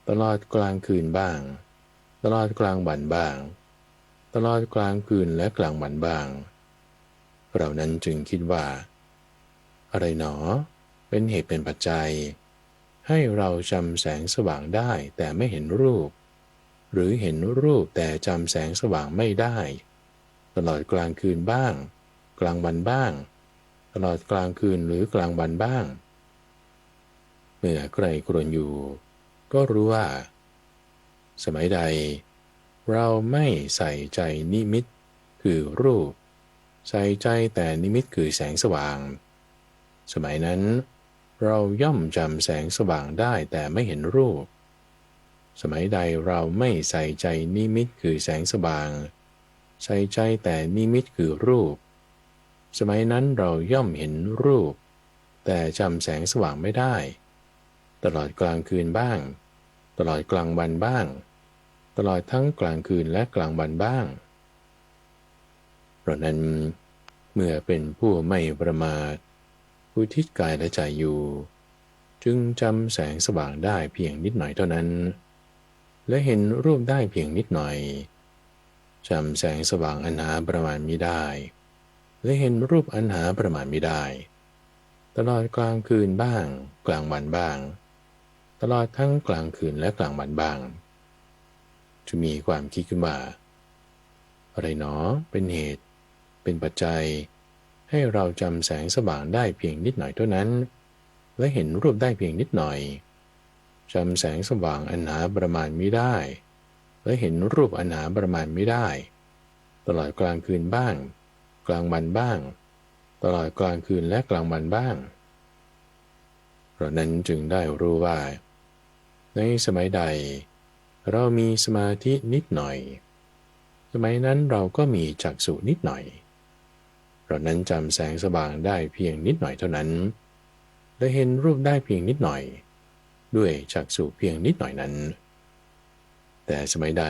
ตลอดกลางคืนบ้างตลอดกลางวันบ้างตลอดกลางคืนและกลางวันบ้างเรานั้นจึงคิดว่า อะไรหนอเป็นเหตุเป็นปัจจัยให้เราจำแสงสว่างได้แต่ไม่เห็นรูปหรือเห็นรูปแต่จำแสงสว่างไม่ได้ตลอดกลางคืนบ้างกลางวันบ้างตลอดกลางคืนหรือกลางวันบ้างเมื่อใครครวญอยู่ก็รู้ว่าสมัยใดเราไม่ใส่ใจนิมิตคือรูปใส่ใจแต่นิมิตคือแสงสว่างสมัยนั้นเราย่อมจำแสงสว่างได้แต่ไม่เห็นรูปสมัยใดเราไม่ใส่ใจนิมิตคือแสงสว่างใส่ใจแต่นิมิตคือรูปสมัยนั้นเราย่อมเห็นรูปแต่จำแสงสว่างไม่ได้ตลอดกลางคืนบ้างตลอดกลางวันบ้างตลอดทั้งกลางคืนและกลางวันบ้างเพราะนั้นเมื่อเป็นผู้ไม่ประมาทอุทิศกายและใจอยู่จึงจำแสงสว่างได้เพียงนิดหน่อยเท่านั้นและเห็นรูปได้เพียงนิดหน่อยจำแสงสว่างอันหาประมาณมิได้และเห็นรูปอันหาประมาณมิได้ตลอดกลางคืนบ้างกลางวันบ้างตลอดทั้งกลางคืนและกลางวันบ้างจะมีความคิดขึ้นว่าอะไรหนอเป็นเหตุเป็นปัจจัยให้เราจำแสงสว่างได้เพียงนิดหน่อยเท่านั้นและเห็นรูปได้เพียงนิดหน่อยจำแสงสว่างอันหาประมาณมิได้และเห็นรูปอันหาประมาณมิได้ตลอดกลางคืนบ้างกลางวันบ้างตลอดกลางคืนและกลางวันบ้างเพราะนั้นจึงได้รู้ว่าในสมัยใดเรามีสมาธินิดหน่อยสมัยนั้นเราก็มีจักษุนิดหน่อยเพราะนั้นจำแสงสว่างได้เพียงนิดหน่อยเท่านั้นและเห็นรูปได้เพียงนิดหน่อยด้วยจักษุเพียงนิดหน่อยนั้นแต่สมัยใด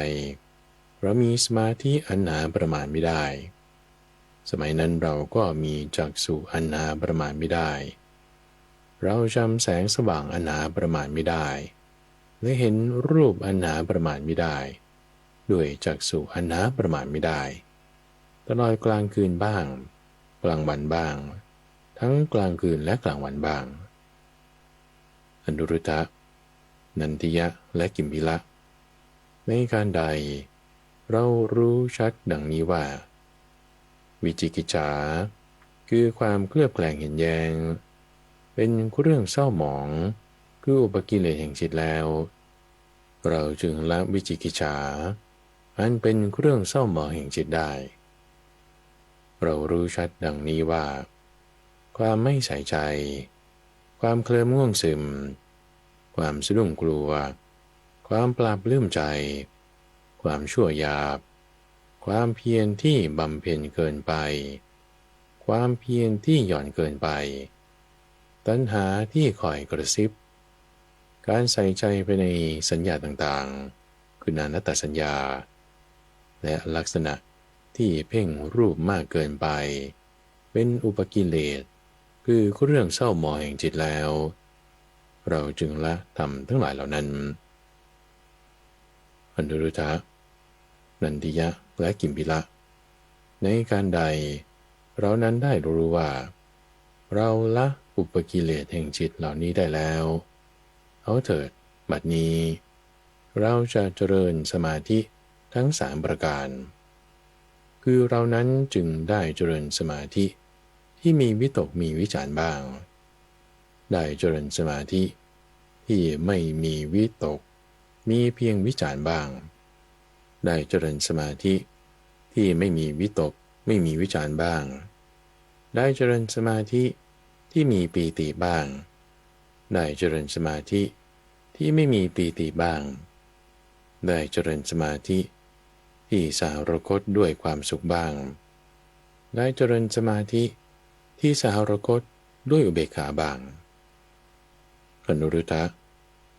เรามีสมาธิอันหนาประมาณไม่ได้สมัยนั้นเราก็มีจักษุอันหนาประมาณไม่ได้เราจำแสงสว่างอันหนาประมาณไม่ได้และเห็นรูปอันหนาประมาณไม่ได้ด้วยจักษุอันหนาประมาณไม่ได้ตลอดกลางคืนบ้างกลางวันบ้างทั้งกลางคืนและกลางวันบ้างอนุรุตะนันทิยะและกิมพิละในการใดเรารู้ชัดดังนี้ว่าวิจิกิจฉาคือความเคลือบแคลงเห็นแย้งเป็นเรื่องเศร้าหมองคืออุปกิเลสแห่งจิตแล้วเราจึงละวิจิกิจฉาอันเป็นเรื่องเศร้าหมองแห่งจิตได้เรารู้ชัดดังนี้ว่าความไม่ใส่ใจความเคลิ้มง่วงซึมความสะดุ้งกลัวความปราบปลื้มใจความชั่วหยาบความเพียรที่บำเพ็ญเกินไปความเพียรที่หย่อนเกินไปตัณหาที่คอยกระซิบการใส่ใจไปในสัญญาต่างๆคืออนัตตสัญญาและลักษณะที่เพ่งรูปมากเกินไปเป็นอุปกิเลสคือเรื่องเศร้าหมองแห่งจิตแล้วเราจึงละทำทั้งหลายเหล่านั้นอนุรุทธะนันทิยะและกิมพิละในการใดเรานั้นได้รู้ว่าเราละอุปกิเลสแห่งจิตเหล่านี้ได้แล้วเอาเถิดบัดนี้เราจะเจริญสมาธิทั้งสามประการคือเรานั้นจึงได้เจริญสมาธิที่มีวิตกมีวิจารบ้างได้เจริญสมาธิที่ไม่มีวิตกมีเพียงวิจารบ้างได้เจริญสมาธิที่ไม่มีวิตกไม่มีวิจารบ้างได้เจริญสมาธิที่มีปีติบ้างได้เจริญสมาธิที่ไม่มีปีติบ้างได้เจริญสมาธิที่สหรคตด้วยความสุขบ้างได้เจริญสมาธิที่สหรคตด้วยอุเบกขาบ้างอนุรุตธะ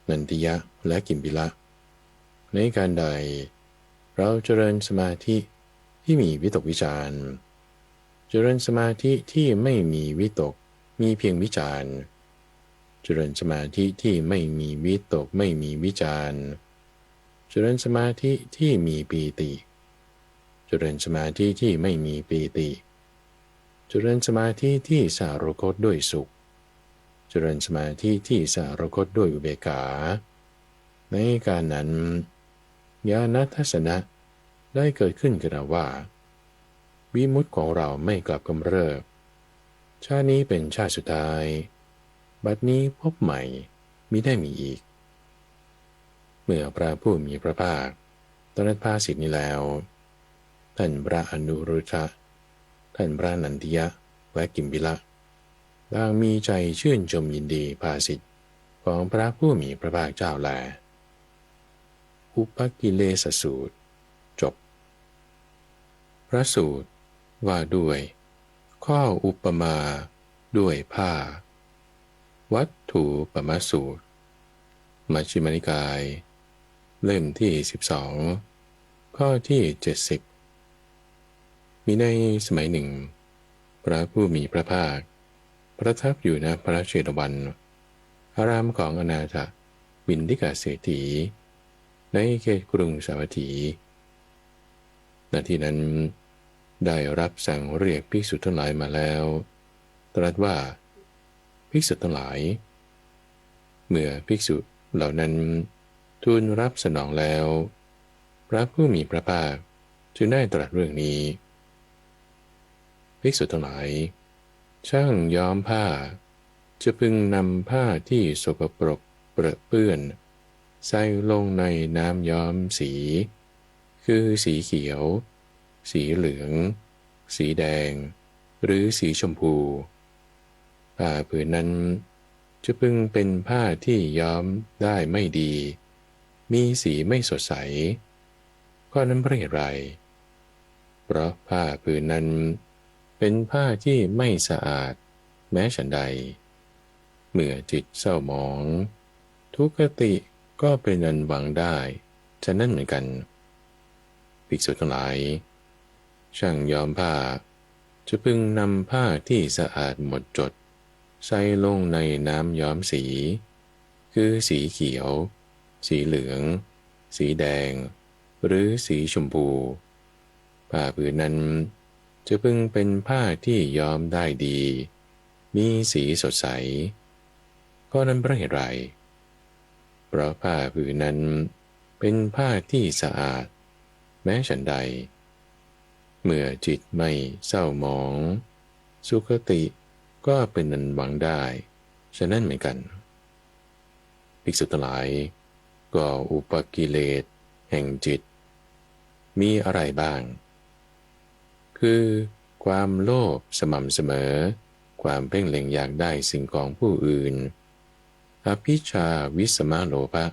นันทิยะและกิมพิละในการใดเราเจริญสมาธิที่มีวิตกวิจารเจริญสมาธิที่ไม่มีวิตกมีเพียงวิจารเจริญสมาธิที่ไม่มีวิตกไม่มีวิจารเจริญสมาธิที่มีปีติเจริญสมาธิที่ไม่มีปีติเจ เจริญสมาธิที่สารคตด้วยสุขเจริญสมาธิที่สารคตด้วยอุเบกขาในการนั้นญาณทัศนะได้เกิดขึ้นกับเราว่าวิมุตติของเราไม่กลับกำเริบชาตินี้เป็นชาติสุดท้ายบัดนี้พบใหม่มิได้มีอีกเมื่อพระผู้มีพระภาคตรัสภาสิทธินี้แล้วท่านพระอนุรุทธะท่านพระนันทิยะและกิมพิละต่างมีใจชื่นชมยินดีภาสิทธิของพระผู้มีพระภาคเจ้าแลอุปกิเลสสูตรจบพระสูตรว่าด้วยข้ออุปมาด้วยผ้าวัตถุปมสูตรมัชฌิมนิกายเล่มที่12ข้อที่70มีในสมัยหนึ่งพระผู้มีพระภาคประทับอยู่ณพระเชตวันอารามของอนาถบิณฑิกเศรษฐีในเขตกรุงสาวัตถีณที่นั้นได้รับสั่งเรียกภิกษุทั้งหลายมาแล้วตรัสว่าภิกษุทั้งหลายเมื่อภิกษุเหล่านั้นทูลรับสนองแล้วพระผู้มีพระภาคจึงได้ตรัสเรื่องนี้ภิกษุทั้งหลายช่างย้อมผ้าจะพึงนำผ้าที่สกปรกเปรอะเปื้อนใส่ลงในน้ำย้อมสีคือสีเขียวสีเหลืองสีแดงหรือสีชมพูผ้าผืนนั้นจะพึงเป็นผ้าที่ย้อมได้ไม่ดีมีสีไม่สดใสข้อนั้นเพราะเหตุไรเพราะผ้าผืนนั้นเป็นผ้าที่ไม่สะอาดแม้ฉันใดเมื่อจิตเศร้าหมองทุกขติก็เป็นอันหวังได้ฉะนั้นเหมือนกันภิกษุทั้งหลายช่างย้อมผ้าจะพึงนำผ้าที่สะอาดหมดจดใส่ลงในน้ำย้อมสีคือสีเขียวสีเหลืองสีแดงหรือสีชมพูผ้าผืนนั้นจะพึงเป็นผ้าที่ย้อมได้ดีมีสีสดใสก็นั้นเพราะเหตุไรเพราะผ้าผืนนั้นเป็นผ้าที่สะอาดแม้ฉันใดเมื่อจิตไม่เศร้าหมองสุขติก็เป็นอันหวังได้ฉะนั้นเหมือนกันภิกษุทั้งหลายก็อุปกิเลสแห่งจิตมีอะไรบ้างคือความโลภสม่ำเสมอความเพ่งเล็งอยากได้สิ่งของผู้อื่นอภิชาวิสมาโลภะ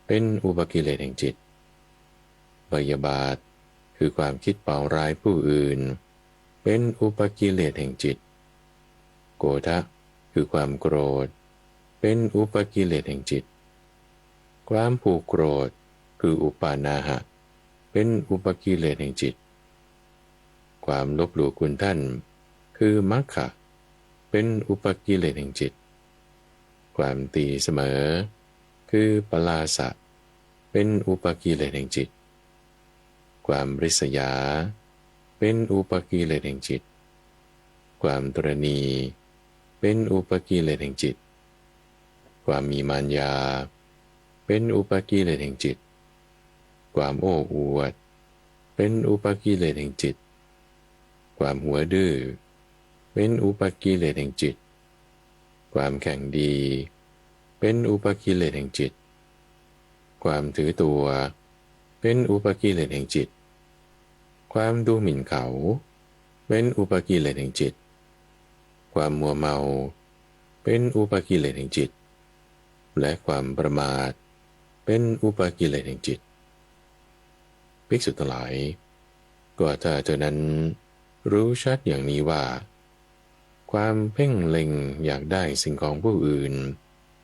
เป็นอุปกิเลสแห่งจิตพยาบาทคือความคิดปองร้ายผู้อื่นเป็นอุปกิเลสแห่งจิตโกฏะคือความโกรธเป็นอุปกิเลสแห่งจิตความผูกโกรธคืออุปานาหะเป็นอุปกิเลสแห่งจิตความลบหลู่คุณท่านคือมัคคะเป็นอุปกิเลสแห่งจิตความตีเสมอคือปลาสะเป็นอุปกิเลสแห่งจิตความริษยาเป็นอุปกิเลสแห่งจิตความตรณีเป็นอุปกิเลสแห่งจิตความมีมารยาเป็นอุปกิเลสแห่งจิตความโอ้อวดเป็นอุปกิเลสแห่งจิตความหัวดื้อเป็นอุปกิเลสแห่งจิตความแข่งดีเป็นอุปกิเลสแห่งจิตความถือตัวเป็นอุปกิเลสแห่งจิตความดูหมิ่นเขาเป็นอุปกิเลสแห่งจิตความมัวเมาเป็นอุปกิเลสแห่งจิตและความประมาทเป็นอุปกิเลสแห่งจิตภิกษุทั้งหลายก็ถ้าเจ้านั้นรู้ชัดอย่างนี้ว่าความเพ่งเล็งอยากได้สิ่งของผู้อื่น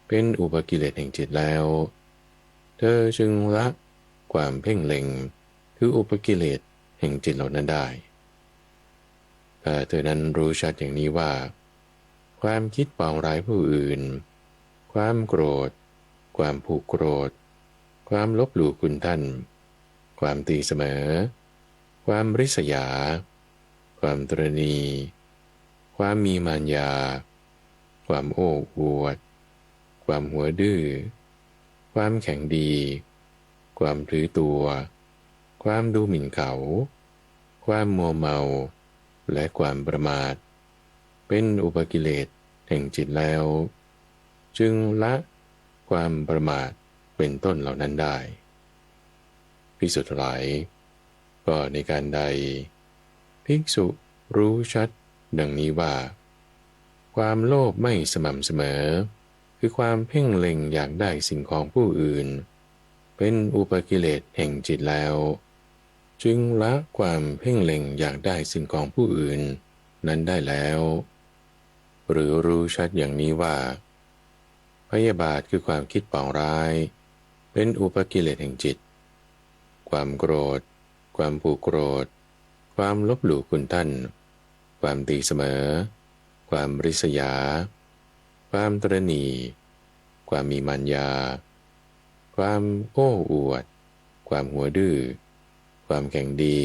เป็นอุปกิเลสแห่งจิตแล้วเธอจึงละความเพ่งเล็งคืออุปกิเลสแห่งจิตเหล่านั้นได้ถ้าเธอนั้นรู้ชัดอย่างนี้ว่าความคิดปองร้ายผู้อื่นความโกรธความผูกโกรธความลบหลู่คุณท่านความตีเสมอความริษยาความตรณี ความมีมารยาความโอ้อวดความหัวดื้อความแข็งดีความถือตัวความดูหมิ่นเขาความมัวเมาและความประมาทเป็นอุปกิเลสแห่งจิตแล้วจึงละความประมาทเป็นต้นเหล่านั้นได้ภิกษุทั้งหลายก็ในการใดภิกษุรู้ชัดดังนี้ว่าความโลภไม่สม่ำเสมอคือความเพ่งเล็งอยากได้สิ่งของผู้อื่นเป็นอุปกิเลสแห่งจิตแล้วจึงละความเพ่งเล็งอยากได้สิ่งของผู้อื่นนั้นได้แล้วหรือรู้ชัดอย่างนี้ว่าพยาบาทคือความคิดปองร้ายเป็นอุปกิเลสแห่งจิตความโกรธความผูกโกรธความลบหลู่คุณท่านความตีเสมอความริษยาความตระหนี่ความมีมารยาความโอ้อวดความหัวดื้อความแข็งดี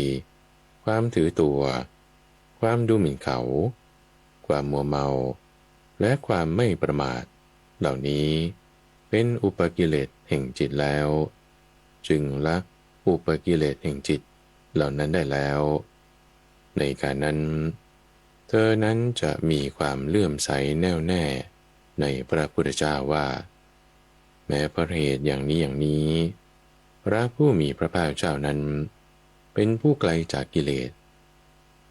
ความถือตัวความดูหมิ่นเขาความมัวเมาและความไม่ประมาทเหล่านี้เป็นอุปกิเลสแห่งจิตแล้วจึงละอุปกิเลสแห่งจิตเหล่านั้นได้แล้วในการนั้นเธอนั้นจะมีความเลื่อมใสแน่วแน่ในพระพุทธเจ้าว่าแม้เพราะเหตุอย่างนี้พระผู้มีพระภาคเจ้านั้นเป็นผู้ไกลจากกิเลส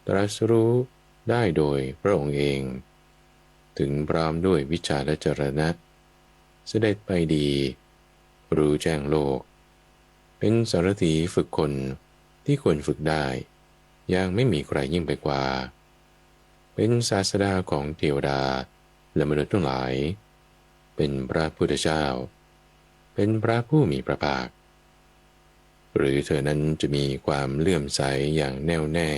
ตรัสรู้ได้โดยพระองค์เองถึงพร้อมด้วยวิชาและจรณะเสด็จไปดีรู้แจ้งโลกเป็นสารถีฝึกคนที่ควรฝึกได้ยังไม่มีใครยิ่งไปกว่าเป็นศาสดาของเทวดาและมนุษย์ทั้งหลายเป็นพระพุทธเจ้าเป็นพระผู้มีพระภาคหรือเธอนั้นจะมีความเลื่อมใสอย่างแน่วแน่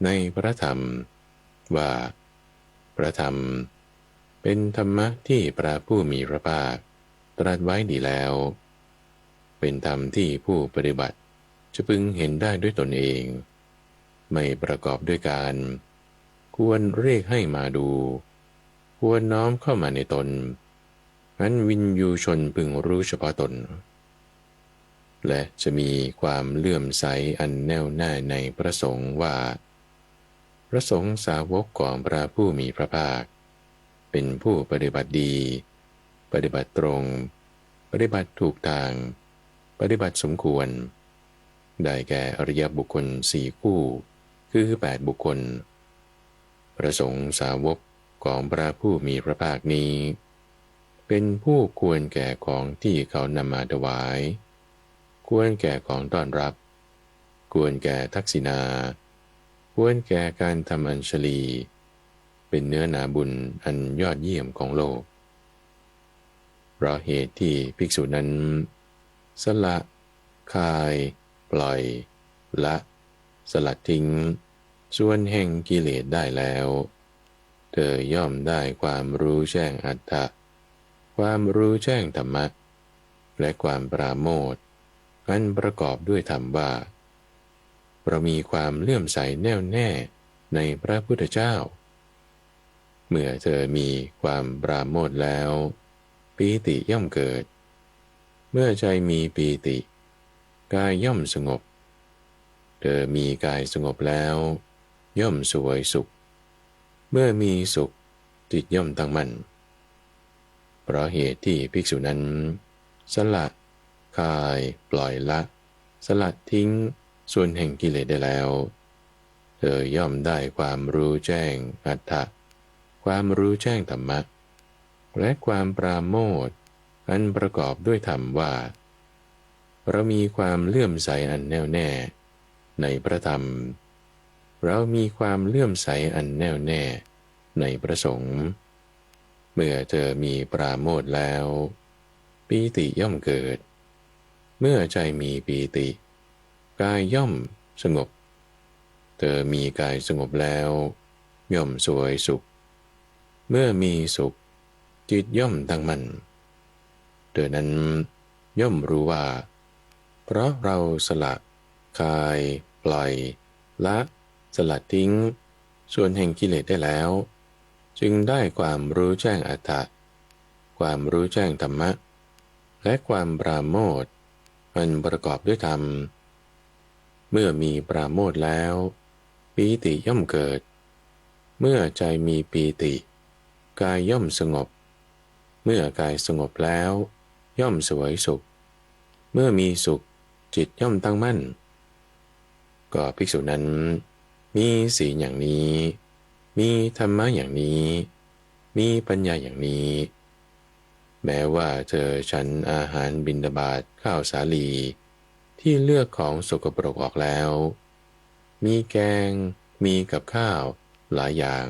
ในพระธรรมว่าพระธรรมเป็นธรรมะที่พระผู้มีพระภาคตรัสไว้ดีแล้วเป็นธรรมที่ผู้ปฏิบัติจะพึงเห็นได้ด้วยตนเองไม่ประกอบด้วยการควรเรียกให้มาดูควรน้อมเข้ามาในตนงั้นวินยูชนพึงรู้เฉพาะตนและจะมีความเลื่อมใสอันแน่วแน่ในพระสงฆ์ว่าพระสงฆ์สาวกของพระผู้มีพระภาคเป็นผู้ปฏิบัติดีปฏิบัติตรงปฏิบัติถูกทางปฏิบัติสมควรได้แก่อริยบุคคล4คู่คือ8บุคคลพระสงฆ์สาวกของพระผู้มีพระภาคนี้เป็นผู้ควรแก่ของที่เขานำมาถวายควรแก่ของต้อนรับควรแก่ทักษิณาควรแก่การทำอัญชลีเป็นเนื้อนาบุญอันยอดเยี่ยมของโลกเพราะเหตุที่ภิกษุนั้นสละคายปล่อยละสลัดทิ้งส่วนแห่งกิเลสได้แล้วเธอย่อมได้ความรู้แจ้งอัตถะความรู้แจ้งธรรมะและความปราโมทย์อันประกอบด้วยธรรมว่าเรามีความเลื่อมใสแน่วแน่ในพระพุทธเจ้าเมื่อเธอมีความปราโมทย์แล้วปีติย่อมเกิดเมื่อใจมีปีติกายย่อมสงบเธอมีกายสงบแล้วย่อมสวยสุขเมื่อมีสุขจิตย่อมตั้งมั่นเพราะเหตุที่ภิกษุนั้นสละคายปล่อยละสลัดทิ้งส่วนแห่งกิเลสได้แล้วเธอย่อมได้ความรู้แจ้งอัตถะความรู้แจ้งธรรมะและความปราโมทย์อันประกอบด้วยธรรมว่าเรามีความเลื่อมใสอันแน่วแน่ในพระธรรมเรามีความเลื่อมใสอันแน่วแน่ในพระสงฆ์เมื่อเธอมีปราโมทย์แล้วปีติย่อมเกิดเมื่อใจมีปีติกายย่อมสงบเธอมีกายสงบแล้วย่อมสวยสุขเมื่อมีสุขจิตย่อมตั้งมั่นเธอนั้นย่อมรู้ว่าเพราะเราสละคายปล่อยละสลัดทิ้ง ส่วนแห่งกิเลสได้แล้ว จึงได้ความรู้แจ้งอัตถะความรู้แจ้งธรรมะและความปราโมทย์อันประกอบด้วยธรรมเมื่อมีปราโมทย์แล้วปีติย่อมเกิดเมื่อใจมีปีติกายย่อมสงบเมื่อกายสงบแล้วย่อมเสวยสุขเมื่อมีสุขจิตย่อมตั้งมั่นก็ภิกษุนั้นมีศีลอย่างนี้มีธรรมะอย่างนี้มีปัญญาอย่างนี้แม้ว่าเธอฉันอาหารบิณฑบาตข้าวสาลีที่เลือกของสกปรกออกแล้วมีแกงมีกับข้าวหลายอย่าง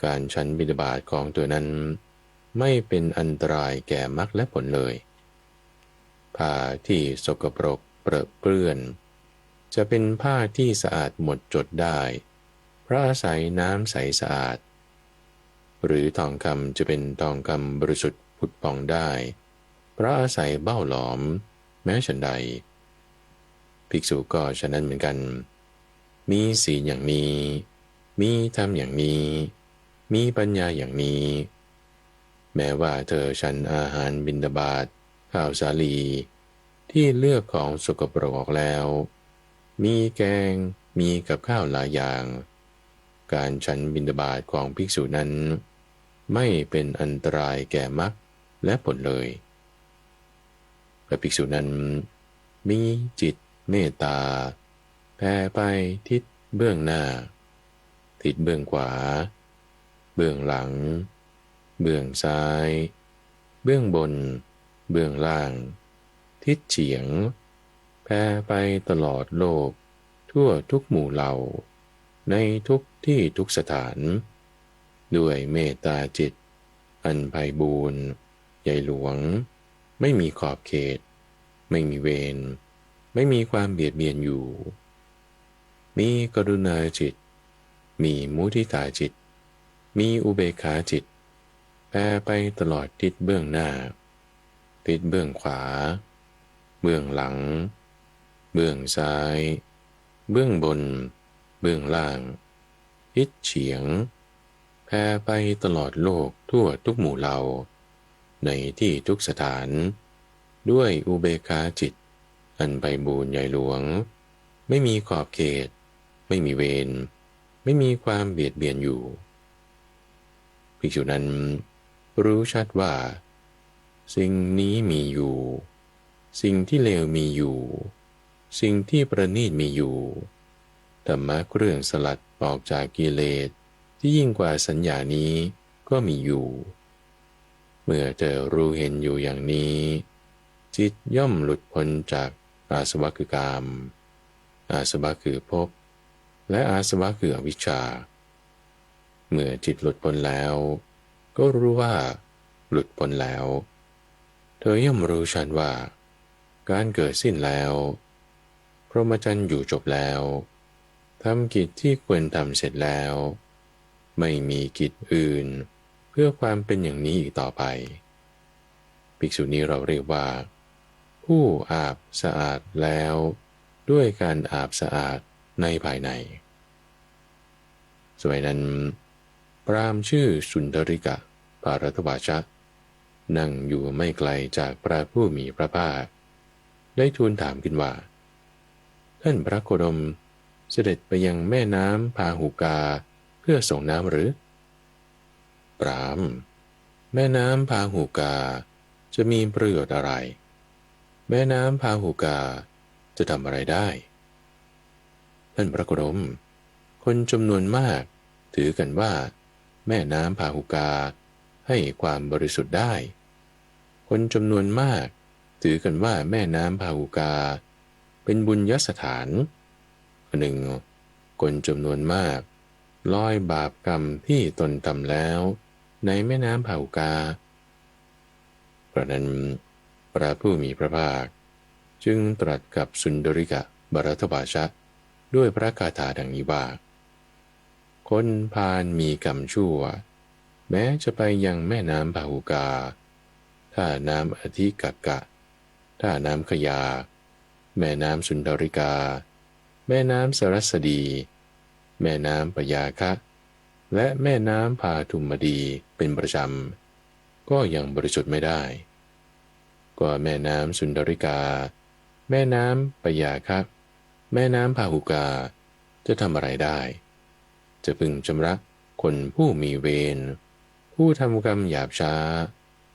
การฉันบิณฑบาตของตัวนั้นไม่เป็นอันตรายแก่มรรคและผลเลยผ้าที่สกปรกเปรอะเปื้อนจะเป็นผ้าที่สะอาดหมดจดได้เพราะอาศัยน้ำใสสะอาดหรือทองคำจะเป็นทองคำบริสุทธิ์ผุดผ่องได้เพราะอาศัยเบ้าหลอมแม้ฉันใดภิกษุก็ฉะนั้นเหมือนกันมีศีลอย่างนี้มีธรรมอย่างนี้มีปัญญาอย่างนี้แม้ว่าเธอฉันอาหารบิณฑบาตข้าวสาลีที่เลือกของสกปรกออกแล้วมีแกงมีกับข้าวหลายอย่างการฉันบิณฑบาตของภิกษุนั้นไม่เป็นอันตรายแก่มรรคและผลเลยและภิกษุนั้นมีจิตเมตตาแผ่ไปทิศเบื้องหน้าทิศเบื้องขวาเบื้องหลังเบื้องซ้ายเบื้องบนเบื้องล่างทิศเฉียงแผ่ไปตลอดโลกทั่วทุกหมู่เหล่าในทุกที่ทุกสถานด้วยเมตตาจิตอันไพบูรณ์ใหญ่หลวงไม่มีขอบเขตไม่มีเวรไม่มีความเบียดเบียนอยู่มีกรุณาจิตมีมุทิตาจิตมีอุเบกขาจิตแผ่ไปตลอดทิศเบื้องหน้าทิศเบื้องขวาเบื้องหลังเบื้องซ้ายเบื้องบนเบื้องล่างทิศเฉียงแผ่ไปตลอดโลกทั่วทุกหมู่เหล่าในที่ทุกสถานด้วยอุเบกขาจิตอันไพบูรณ์ใหญ่หลวงไม่มีขอบเขตไม่มีเวรไม่มีความเบียดเบียนอยู่ภิกษุนั้นรู้ชัดว่าสิ่งนี้มีอยู่สิ่งที่เลวมีอยู่สิ่งที่ประณีตมีอยู่ธรรมะเครื่องสลัดออกจากกิเลสที่ยิ่งกว่าสัญญานี้ก็มีอยู่เมื่อเธอรู้เห็นอยู่อย่างนี้จิตย่อมหลุดพ้นจากอาสวะคือกามอาสวะคือภพและอาสวะคืออวิชชาเมื่อจิตหลุดพ้นแล้วก็รู้ว่าหลุดพ้นแล้วเธอย่อมรู้ชัดว่าการเกิดสิ้นแล้วพรหมจรรย์อยู่จบแล้วทำกิจที่ควรทำเสร็จแล้วไม่มีกิจอื่นเพื่อความเป็นอย่างนี้อีกต่อไปภิกษุนี้เราเรียกว่าผู้อาบสะอาดแล้วด้วยการอาบสะอาดในภายในสมัยนั้นพราหมณ์ชื่อสุนทริกะปารัตวาชะนั่งอยู่ไม่ไกลจากพระผู้มีพระภาคได้ทูลถามขึ้นว่าท่านพระโคดมเสด็จไปยังแม่น้ำพาหุกาเพื่อส่งน้ำหรือพราหมณ์แม่น้ำพาหุกาจะมีประโยชน์อะไรแม่น้ำพาหุกาจะทำอะไรได้ท่านพระโคดมคนจำนวนมากถือกันว่าแม่น้ำพาหุกาให้ความบริสุทธิ์ได้คนจำนวนมากถือกันว่าแม่น้ำพาหุกาเป็นบุญยสถานหนึ่งคนจำนวนมากลอยบาปกรรมที่ตนทำแล้วในแม่น้ำพาหุกาเพราะนั้นพระผู้มีพระภาคจึงตรัสกับสุนทริกะบรัตวาชะด้วยพระคาถาดังนี้ว่าคนพาลมีกรรมชั่วแม้จะไปยังแม่น้ำพาหุกาถ้าน้ำอธิกักกะถ้าน้ำขยาแม่น้ำสุนทริกาแม่น้ำสรัสดี แม่น้ำปยาคะ และแม่น้ำพาทุมดีเป็นประจำก็ยังบริสุทธิ์ไม่ได้ก็แม่น้ำสุนดริกาแม่น้ำปยาคะแม่น้ำพาหุกาจะทำอะไรได้ จะพึงชำระคนผู้มีเวรผู้ทำกรรมหยาบช้า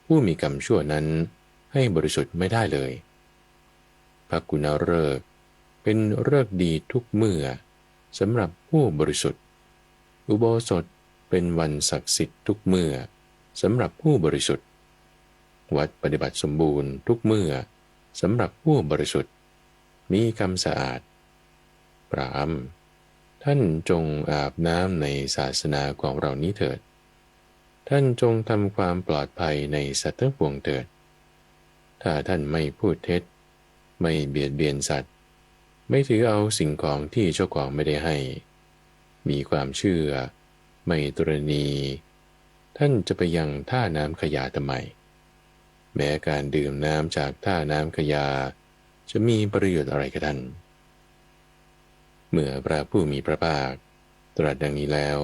ผู้มีกรรมชั่วนั้นให้บริสุทธิ์ไม่ได้เลยภกุณฤกษ์เป็นฤกษ์ดีทุกเมื่อสำหรับผู้บริสุทธิ์อุโบสถเป็นวันศักดิ์สิทธิ์ทุกเมื่อสำหรับผู้บริสุทธิ์วัดปฏิบัติสมบูรณ์ทุกเมื่อสำหรับผู้บริสุทธิ์มีคำสะอาดปรามท่านจงอาบน้ำในศาสนาของเรานี้เถิดท่านจงทำความปลอดภัยในสัตว์ทั้งปวงเถิดถ้าท่านไม่พูดเท็จไม่เบียดเบียนสัตว์ไม่ถือเอาสิ่งของที่เจ้าของไม่ได้ให้มีความเชื่อไม่ตรณีท่านจะไปยังท่าน้ำขยะทำไมแม้การดื่มน้ำจากท่าน้ำขยะจะมีประโยชน์อะไรกับท่านเมื่อพระผู้มีพระภาคตรัสดังนี้แล้ว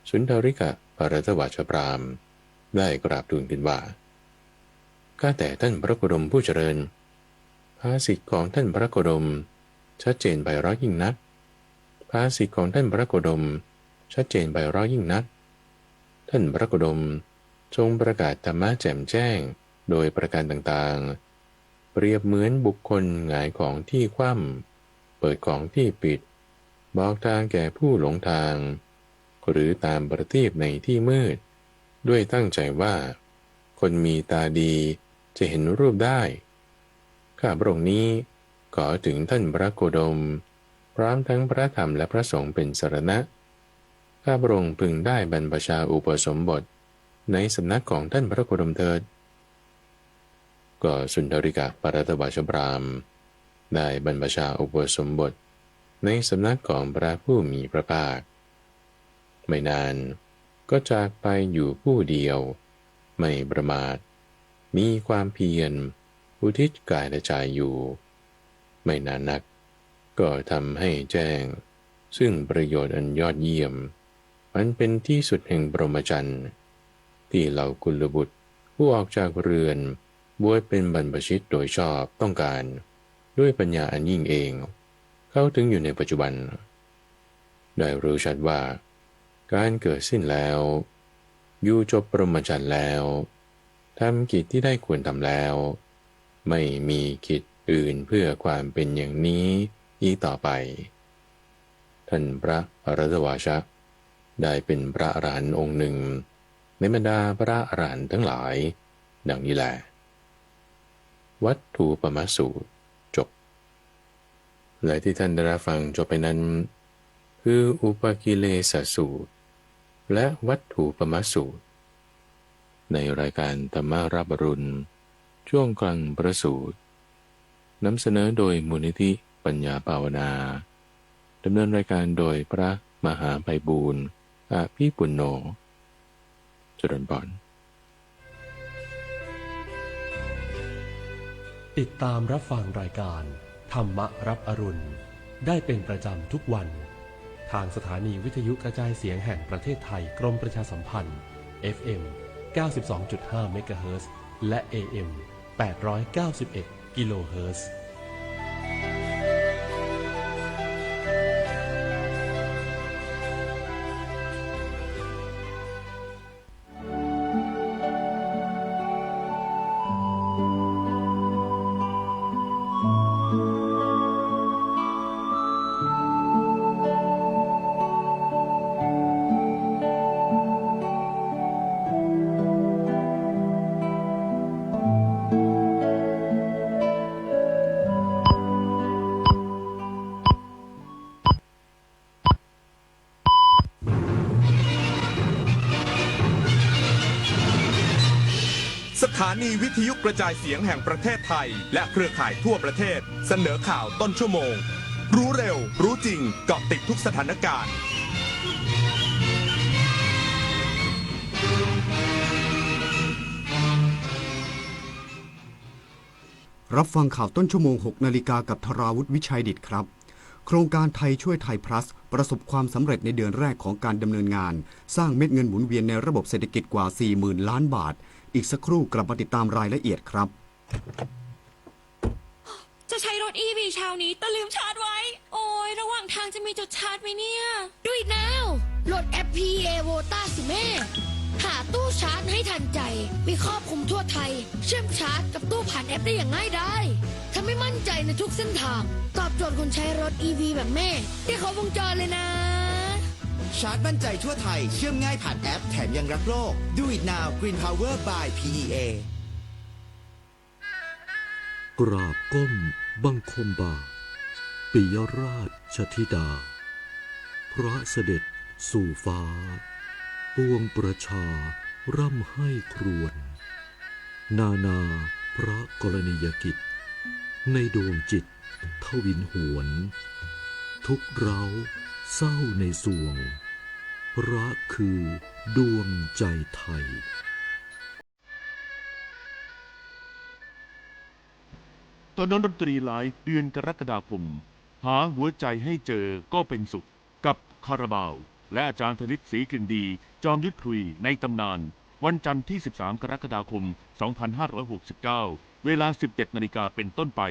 สุนทริกะปรัตวชพราหมณ์ได้กราบทูลขึ้นว่าข้าแต่ท่านพระโคดมผู้เจริญภาษิตของท่านพระโคดมชัดเจนไพเราะยิ่งนักภาษิตของท่านพระโคดมชัดเจนไพเราะยิ่งนักท่านพระโคดมทรงประกาศธรรมะแจ่มแจ้งโดยประการต่างๆเปรียบเหมือนบุคคลหงายของที่คว่ำเปิดของที่ปิดบอกทางแก่ผู้หลงทางหรือตามประทีปในที่มืดด้วยตั้งใจว่าคนมีตาดีจะเห็นรูปได้ข้าพระองค์นี้ขอถึงท่านพระโคดมพร้อมทั้งพระธรรมและพระสงฆ์เป็นสรณะข้าพระองค์พึงได้บรรพชาอุปสมบทในสำนักของท่านพระโคดมเถิดก็สุนทริกะปรัตวชพราหมณ์ได้บรรพชาอุปสมบทในสำนักของพระผู้มีพระภาคไม่นานก็จากไปอยู่ผู้เดียวไม่ประมาทมีความเพียรอุทิศกายและใจอยู่ไม่นานนักก็ทำให้แจ้งซึ่งประโยชน์อันยอดเยี่ยมมันเป็นที่สุดแห่งพรหมจรรย์ที่เหล่ากุลบุตรผู้ออกจากเรือนบวชเป็นบรรพชิตโดยชอบต้องการด้วยปัญญาอันยิ่งเองเข้าถึงอยู่ในปัจจุบันได้รู้ชัดว่าการเกิดสิ้นแล้วอยู่จบพรหมจรรย์แล้วทำกิจที่ได้ควรทำแล้วไม่มีกิจอื่นเพื่อความเป็นอย่างนี้อีกต่อไปท่านพระอรหัตวาชะได้เป็นพระอรหันต์องค์หนึ่งในบรรดาพระอรหันต์ทั้งหลายดังนี้แหละวัตถุปมสูตรจบและที่ท่านได้รับฟังจบไปนั้นคืออุปกิเลสสูตรและวัตถุปมสูตรในรายการธรรมารับอรุณช่วงกลางประสูตรนำเสนอโดยมูลนิธิปัญญาภาวนาดำเนินรายการโดยพระมหาไพบูลย์อภิปุณโญเจริญพรติดตามรับฟังรายการธรรมรับอรุณได้เป็นประจำทุกวันทางสถานีวิทยุกระจายเสียงแห่งประเทศไทยกรมประชาสัมพันธ์ FM 92.5 เมกะเฮิรตซ์และ AM 891 กิโลเฮิรตซ์สถานีวิทยุกระจายเสียงแห่งประเทศไทยและเครือข่ายทั่วประเทศเสนอข่าวต้นชั่วโมงรู้เร็วรู้จริงเกาะติดทุกสถานการณ์รับฟังข่าวต้นชั่วโมง 6 นาฬิกากับธราวุฒิวิชัยดิษฐ์ครับ โครงการไทยช่วยไทย plus ประสบความสำเร็จในเดือนแรกของการดำเนินงานสร้างเม็ดเงินหมุนเวียนในระบบเศรษฐกิจกว่า 40,000 ล้านบาทอีกสักครู่กลับมาติดตามรายละเอียดครับ จะใช้รถ EV เช้านี้แต่ลืมชาร์จไว้ โอ้ยระหว่างทางจะมีจุดชาร์จไหมเนี่ย Do it now โหลดแอป PA Vota สิแม่ หาตู้ชาร์จให้ทันใจ มีครอบคลุมทั่วไทย เชื่อมชาร์จกับตู้ผ่านแอปได้อย่างง่ายดายทำให้มั่นใจในทุกเส้นทาง ตอบโจทย์คนใช้รถ EV แบบแม่ได้ครบวงจรเลยนะ ชาร์จมั่นใจทั่วไทยเชื่อมง่ายผ่านแอปแถมยังรักโลก Do it now Green Power by PEA กราบก้มบังคมบาทปิยราชธิดาพระเสด็จสู่ฟ้าปวงประชาร่ำให้ครวญนาพระกรณียกิจในดวงจิตทวินหวนทุกเร้าเศร้าในสวงพระคือดวงใจไทยตอนนั้นดนตรีไลฟ์เดือนกรกฎาคมหาหัวใจให้เจอก็เป็นสุขกับคาราบาวและอาจารย์ธนิตศรีกลิ่นดีจอมยุทธคุยในตำนานวันจันทร์ที่ 13 กรกฎาคม 2569 เวลา 17 นาฬิกาเป็นต้นไป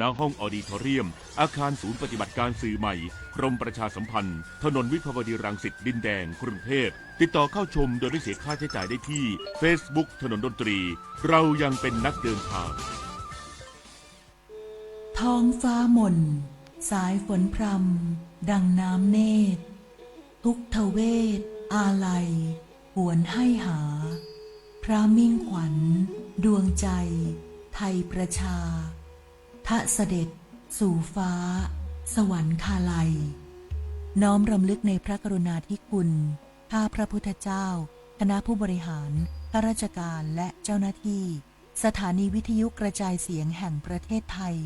ณห้องออดิทอเรียมอาคารศูนย์ปฏิบัติการสื่อใหม่กรมประชาสัมพันธ์ถนนวิภาวดีรังสิตดินแดงกรุงเทพติดต่อเข้าชมโดยไม่เสียค่าใช้จ่ายได้ที่ Facebook ถนนดนตรีเรายังเป็นนักเดินทางท้องฟ้าหม่นสายฝนพรำดังน้ำเนตรทุกทเวทอาลัยหวนให้หาพระมิ่งขวัญดวงใจไทยประชาทะเสด็จสู่ฟ้าสวรรคาลัยน้อมรำลึกในพระกรุณาธิคุณข้าพระพุทธเจ้าคณะผู้บริหารข้าราชการและเจ้าหน้าที่สถานีวิทยุกระจายเสียงแห่งประเทศไทย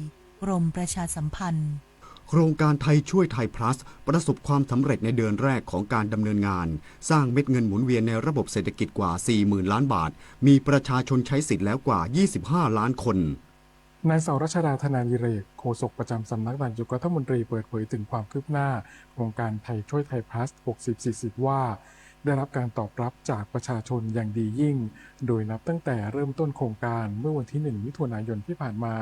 กรมประชาสัมพันธ์โครงการไทยช่วยไทย plus ประสบความสำเร็จในเดือนแรกของการดำเนินงานสร้างเม็ดเงินหมุนเวียนในระบบเศรษฐกิจกว่า 40,000 ล้านบาทมีประชาชนใช้สิทธิ์แล้วกว่า 25 ล้านคนนายสรัชดาธนาดิเรกโฆษกประจำสำนักนายกรัฐมนตรีเปิดเผยถึงความคืบหน้าโครงการไทยช่วยไทย plus 60-40 ว่าได้รับการตอบรับจากประชาชนอย่างดียิ่งโดยนับตั้งแต่เริ่มต้นโครงการเมื่อวันที่ 1 มิถุนายนที่ผ่านมา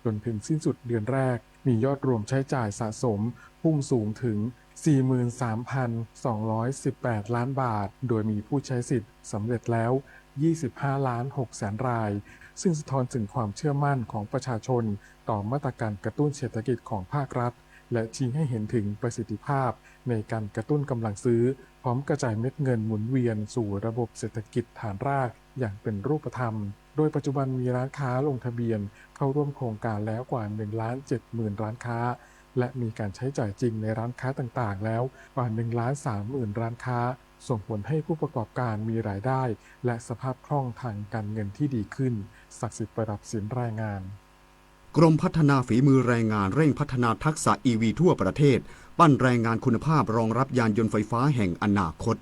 จนถึงสิ้นสุดเดือนแรกมียอดรวมใช้จ่ายสะสมพุ่งสูงถึง 43,218 ล้านบาทโดยมีผู้ใช้สิทธิ์สำเร็จแล้ว 25 ล้าน 6 แสนรายซึ่งสะท้อนถึงความเชื่อมั่นของประชาชนต่อมาตรการกระตุ้นเศรษฐกิจของภาครัฐและชี้ให้เห็นถึงประสิทธิภาพในการกระตุ้นกำลังซื้อพร้อมกระจายเม็ดเงินหมุนเวียนสู่ระบบเศรษฐกิจฐานรากอย่างเป็นรูปธรรมโดยปัจจุบันมีร้านค้าลงทะเบียนเข้าร่วมโครงการแล้วกว่า 1,70,000 ร้านค้าและมีการใช้จ่ายจริงในร้านค้าต่างๆแล้วกว่า 1,30,000 ร้านค้าส่งผลให้ผู้ประกอบการมีรายได้และสภาพคล่องทางการเงินที่ดีขึ้นศักดิ์สิทธิ์ประดับศิลป์รายงานกรมพัฒนาฝีมือแรงงานเร่งพัฒนาทักษะ EV ทั่วประเทศปั้นแรงงานคุณภาพรองรับยานยนต์ไฟฟ้าแห่งอนาคต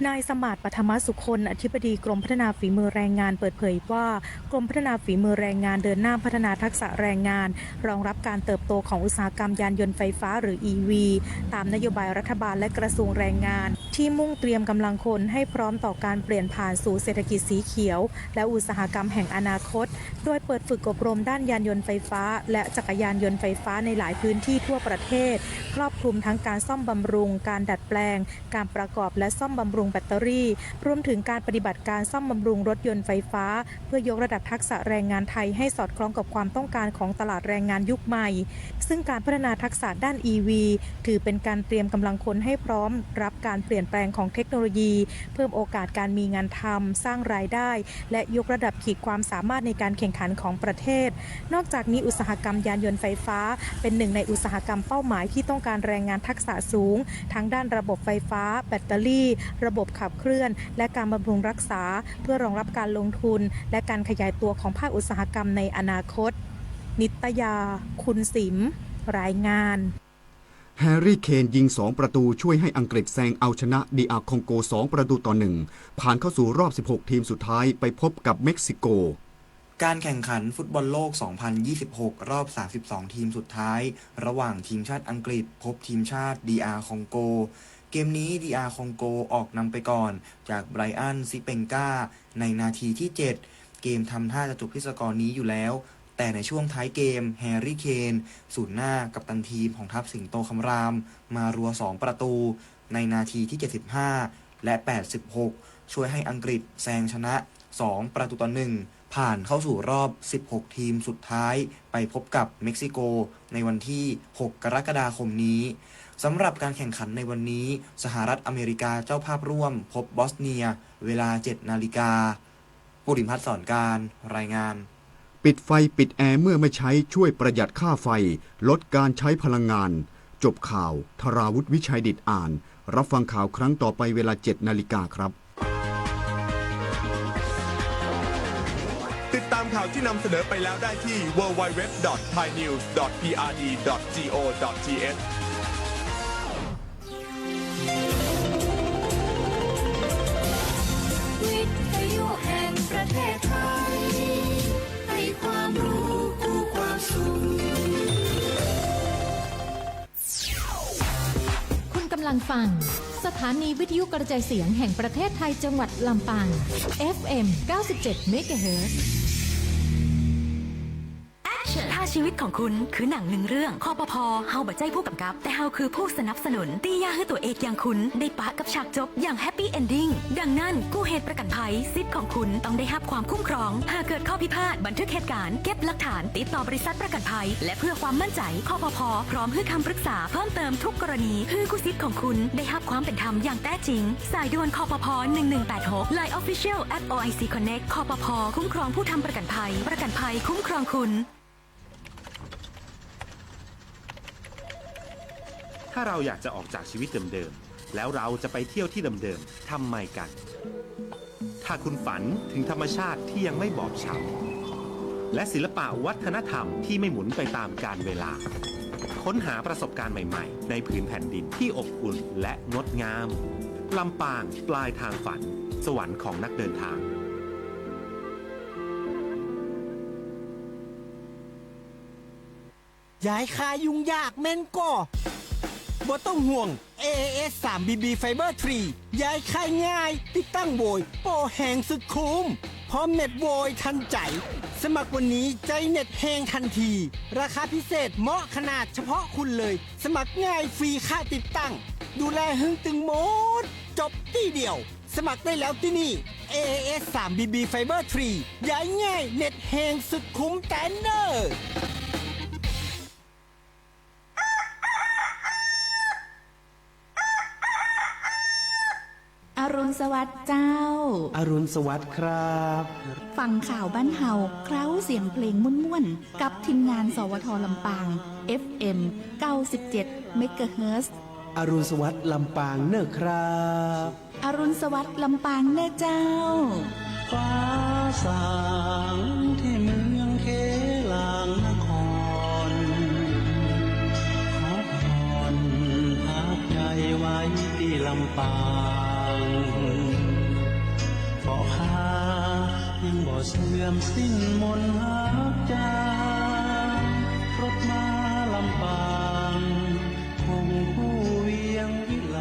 นายสมาร์ท ปฐมสุคนอธิบดีกรมพัฒนาฝีมือแรงงานเปิดเผยว่ากรมพัฒนาฝีมือแรงงานเดินหน้าพัฒนาทักษะแรงงานรองรับการเติบโตของอุตสาหกรรมยานยนต์ไฟฟ้าหรือ EV ตามนโยบายรัฐบาลและกระทรวงแรงงานที่มุ่งเตรียมกำลังคนให้พร้อมต่อการเปลี่ยนผ่านสู่เศรษฐกิจสีเขียวและอุตสาหกรรมแห่งอนาคตโดยเปิดฝึกอบรมด้านยานยนต์ไฟฟ้าและจักรยานยนต์ไฟฟ้าในหลายพื้นที่ทั่วประเทศครอบคลุมทั้งการซ่อมบำรุงการดัดแปลงการประกอบและซ่อมบำรุงแบตเตอรี่รวมถึงการปฏิบัติการซ่อมบำรุงรถยนต์ไฟฟ้าเพื่อยกระดับทักษะแรงงานไทยให้สอดคล้องกับความต้องการของตลาดแรงงานยุคใหม่ซึ่งการพัฒนาทักษะด้าน EV ถือเป็นการเตรียมกำลังคนให้พร้อมรับการเปลี่ยนแปลงของเทคโนโลยีเพิ่มโอกาสการมีงานทำสร้างรายได้และยกระดับขีดความสามารถในการแข่งขันของประเทศนอกจากนี้อุตสาหกรรมยานยนต์ไฟฟ้าเป็นหนึ่งในอุตสาหกรรมเป้าหมายที่ต้องการแรงงานทักษะสูงทั้งด้านระบบไฟฟ้าแบตเตอรี่ระบบขับเคลื่อนและการบำรุงรักษาเพื่อรองรับการลงทุนและการขยายตัวของภาคอุตสาหกรรมในอนาคตนิตยาคุณสิมรายงานแฮร์รี่เคนยิง2ประตูช่วยให้อังกฤษแซงเอาชนะดีอาร์คองโก2ประตูต่อ1ผ่านเข้าสู่รอบ16ทีมสุดท้ายไปพบกับเม็กซิโก การแข่งขันฟุตบอลโลก 2026 รอบ 32 ทีมสุดท้ายระหว่างทีมชาติอังกฤษพบทีมชาติ DR คองโกเกมนี้ DR คองโกออกนำไปก่อนจากไบรอันซิเปงกาในนาทีที่ 7 เกมทำท่าจะจบที่สกอร์นี้อยู่แล้วแต่ในช่วงท้ายเกมแฮร์รี่เคนศูนย์หน้ากัปตันทีมของทัพสิงโตคำรามมารัว2ประตูในนาทีที่ 75 และ 86 ช่วยให้อังกฤษแซงชนะ2 ประตูต่อ 1ผ่านเข้าสู่รอบ 16 ทีมสุดท้ายไปพบกับเม็กซิโกในวันที่ 6 กรกฎาคมนี้สำหรับการแข่งขันในวันนี้สหรัฐอเมริกาเจ้าภาพร่วมพบบอสเนียเวลา 7 นาฬิกาปุริมพัฒน์สอนการรายงานปิดไฟปิดแอร์เมื่อไม่ใช้ช่วยประหยัดค่าไฟลดการใช้พลังงานจบข่าวธราวุฒิวิชัยดิตอ่านรับฟังข่าวครั้งต่อไปเวลา 7 นาฬิกาครับติดตามข่าวที่นำเสนอไปแล้วได้ที่ www.thainews.prd.go.th วิทยุแห่งประเทศไทยให้ความรู้คู่ความสุขคุณกำลังฟังสถานีวิทยุกระจายเสียงแห่งประเทศไทยจังหวัดลำปาง FM 97 MHzถ้าชีวิตของคุณคือหนังหนึ่งเรื่องคปภ.เฮาบ่ใจผู้กำกับแต่เฮาคือผู้สนับสนุนตียาให้ตัวเอกอย่างคุณได้ปะกับฉากจบอย่างแฮปปี้เอนดิ้งดังนั้นกู้เหตุประกันภัยสิทธิ์ของคุณต้องได้รับความคุ้มครองหากเกิดข้อพิพาทบันทึกเหตุการณ์เก็บหลักฐานติดต่อบริษัทประกันภัยและเพื่อความมั่นใจคปภ.พร้อมให้คำปรึกษาเพิ่มเติมทุกกรณีเพื่อกู้สิทธิ์ของคุณได้รับความเป็นธรรมอย่างแท้จริงสายด่วนคปภ. 1186 Line Official @OIC Connect คปภ.คุ้มครองผู้ทำประกันภัยคุ้มครองคุณถ้าเราอยากจะออกจากชีวิตเดิมๆแล้วเราจะไปเที่ยวที่เดิมๆทำไมกันถ้าคุณฝันถึงธรรมชาติที่ยังไม่บอบช้ำและศิลปะวัฒนธรรมที่ไม่หมุนไปตามกาลเวลาค้นหาประสบการณ์ใหม่ๆในผืนแผ่นดินที่อบอุ่นและงดงามลำปางปลายทางฝันสวรรค์ของนักเดินทางย้ายคายุ่งยากแม่นก่อบ่ต้องห่วง AAS 3BB Fiber 3 ย้ายค่ายง่ายติดตั้งโวยโปรแหงสุดคุ้มพร้อมเน็ตโวยทันใจสมัครวันนี้ใจเน็ตแหงทันทีราคาพิเศษเหมาะขนาดเฉพาะคุณเลยสมัครง่ายฟรีค่าติดตั้งดูแลหึงตึงหมดจบที่เดียวสมัครได้แล้วที่นี่ AAS 3BB Fiber 3 ย้ายง่ายเน็ตแหงสุดคุ้มแต่เนออรุณสวัสดิ์เจ้าอรุณสวัสดิ์ครับ ฟังข่าวบ้านเฮาเคล้าเสียงเพลงม่วนๆกับทีมงานสวทลำปาง FM 97 MHz อรุณสวัสดิ์ลำปางเนอะครับอรุณสวัสดิ์ลำปางเนอะเจ้าฟ้าสางที่เมืองเคลางนครขอพรพักใจไว้ที่ลำปางเพราะข้ายังบ่เสื่อมสิ้นมนต์หักจางรถมาลำปางคงผู้เวียงวิไล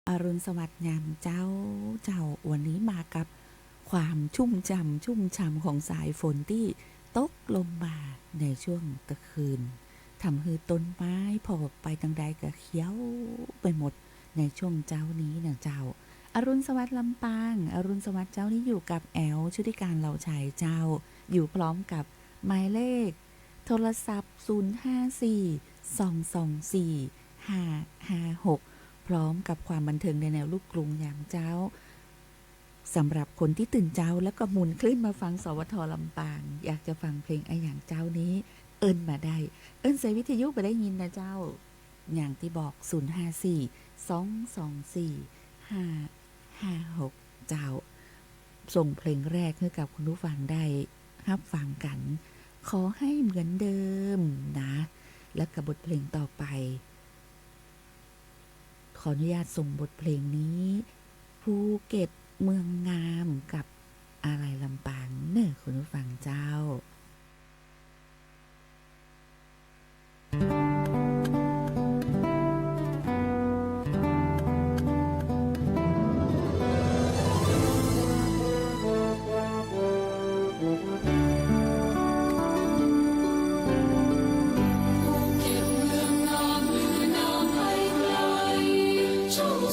อรุณสวัสดิ์ยามเจ้าวันนี้มากับความชุ่มช่ำของสายฝนที่ตกลงมาในช่วงตะคืนทำให้ต้นไม้พอไปทางใดก็เขียวไปหมดในช่วงเจ้านี้นะเจ้าอรุณสวัสดิ์ลำปางอรุณสวัสดิ์เจ้านี้อยู่กับแอลชุติการเหล่าชายเจ้าอยู่พร้อมกับหมายเลขโทรศัพท์054-224-556พร้อมกับความบันเทิงในแนวลูกกรุงอย่างเจ้าสำหรับคนที่ตื่นเจ้าแล้วก็หมุนคลื่นมาฟังสวทลำปางอยากจะฟังเพลงไอ้อย่างเจ้านี้เอิ้นมาได้เอิ้นใส่วิทยุไปได้ยินนะเจ้าอย่างที่บอก054-224-556เจ้าส่งเพลงแรกให้กับคุณผู้ฟังได้รับฟังกันขอให้เหมือนเดิมนะและกับบทเพลงต่อไปขออนุญาตส่งบทเพลงนี้ภูเก็ตเมืองงามกับอะไรลำปางเนอะคุณผู้ฟังเจ้า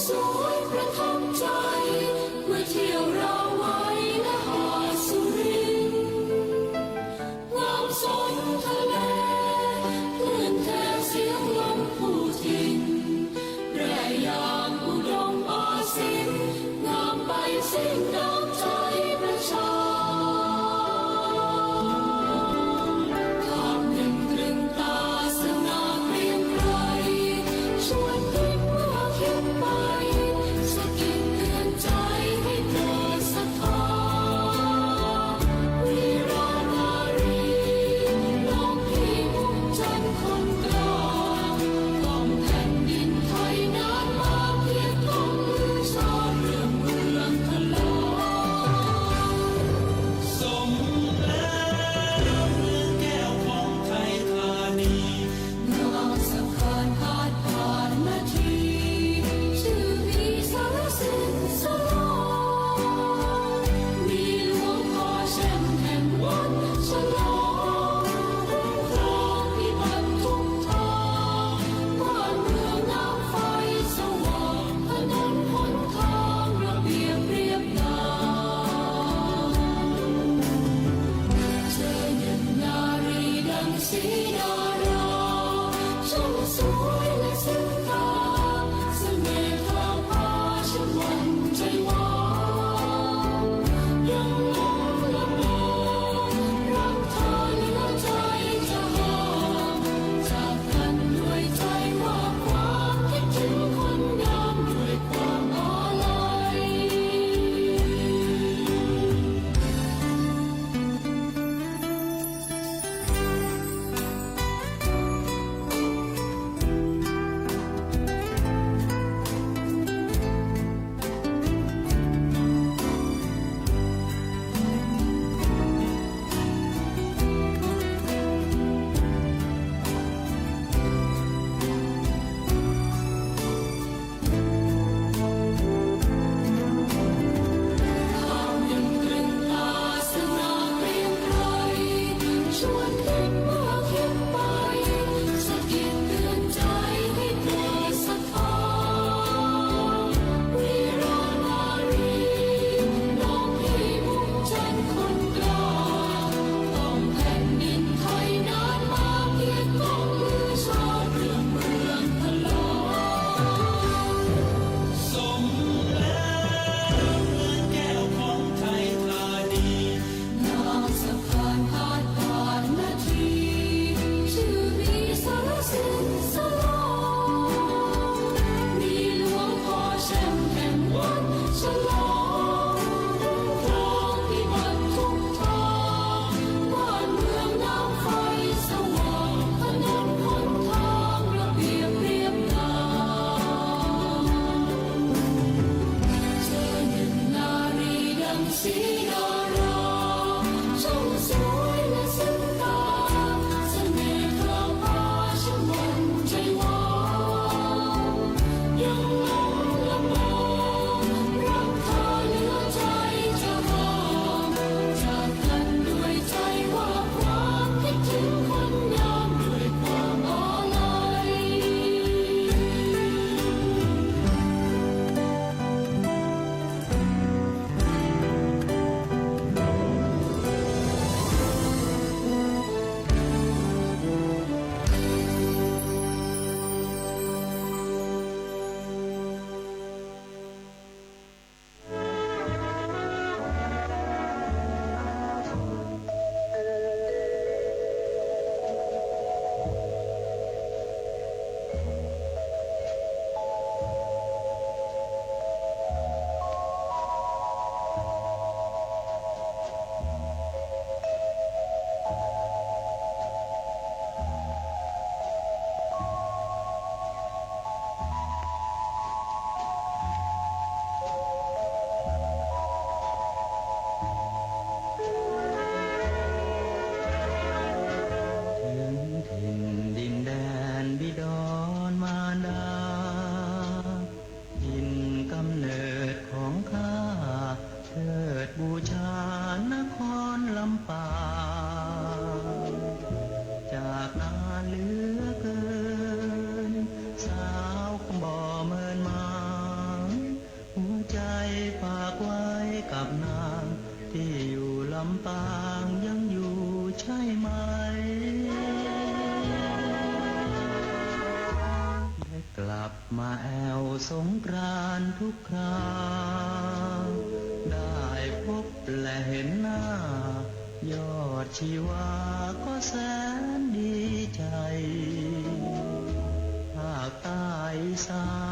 สวยประทับใจเมื่อเที่ยวเราไว้และหาดสุรินทร์ มาแอวสงกรานต์ทุกคราได้พบและเห็นหน้ายอดชีวาก็แสนดีใจภาคใต้อีสาน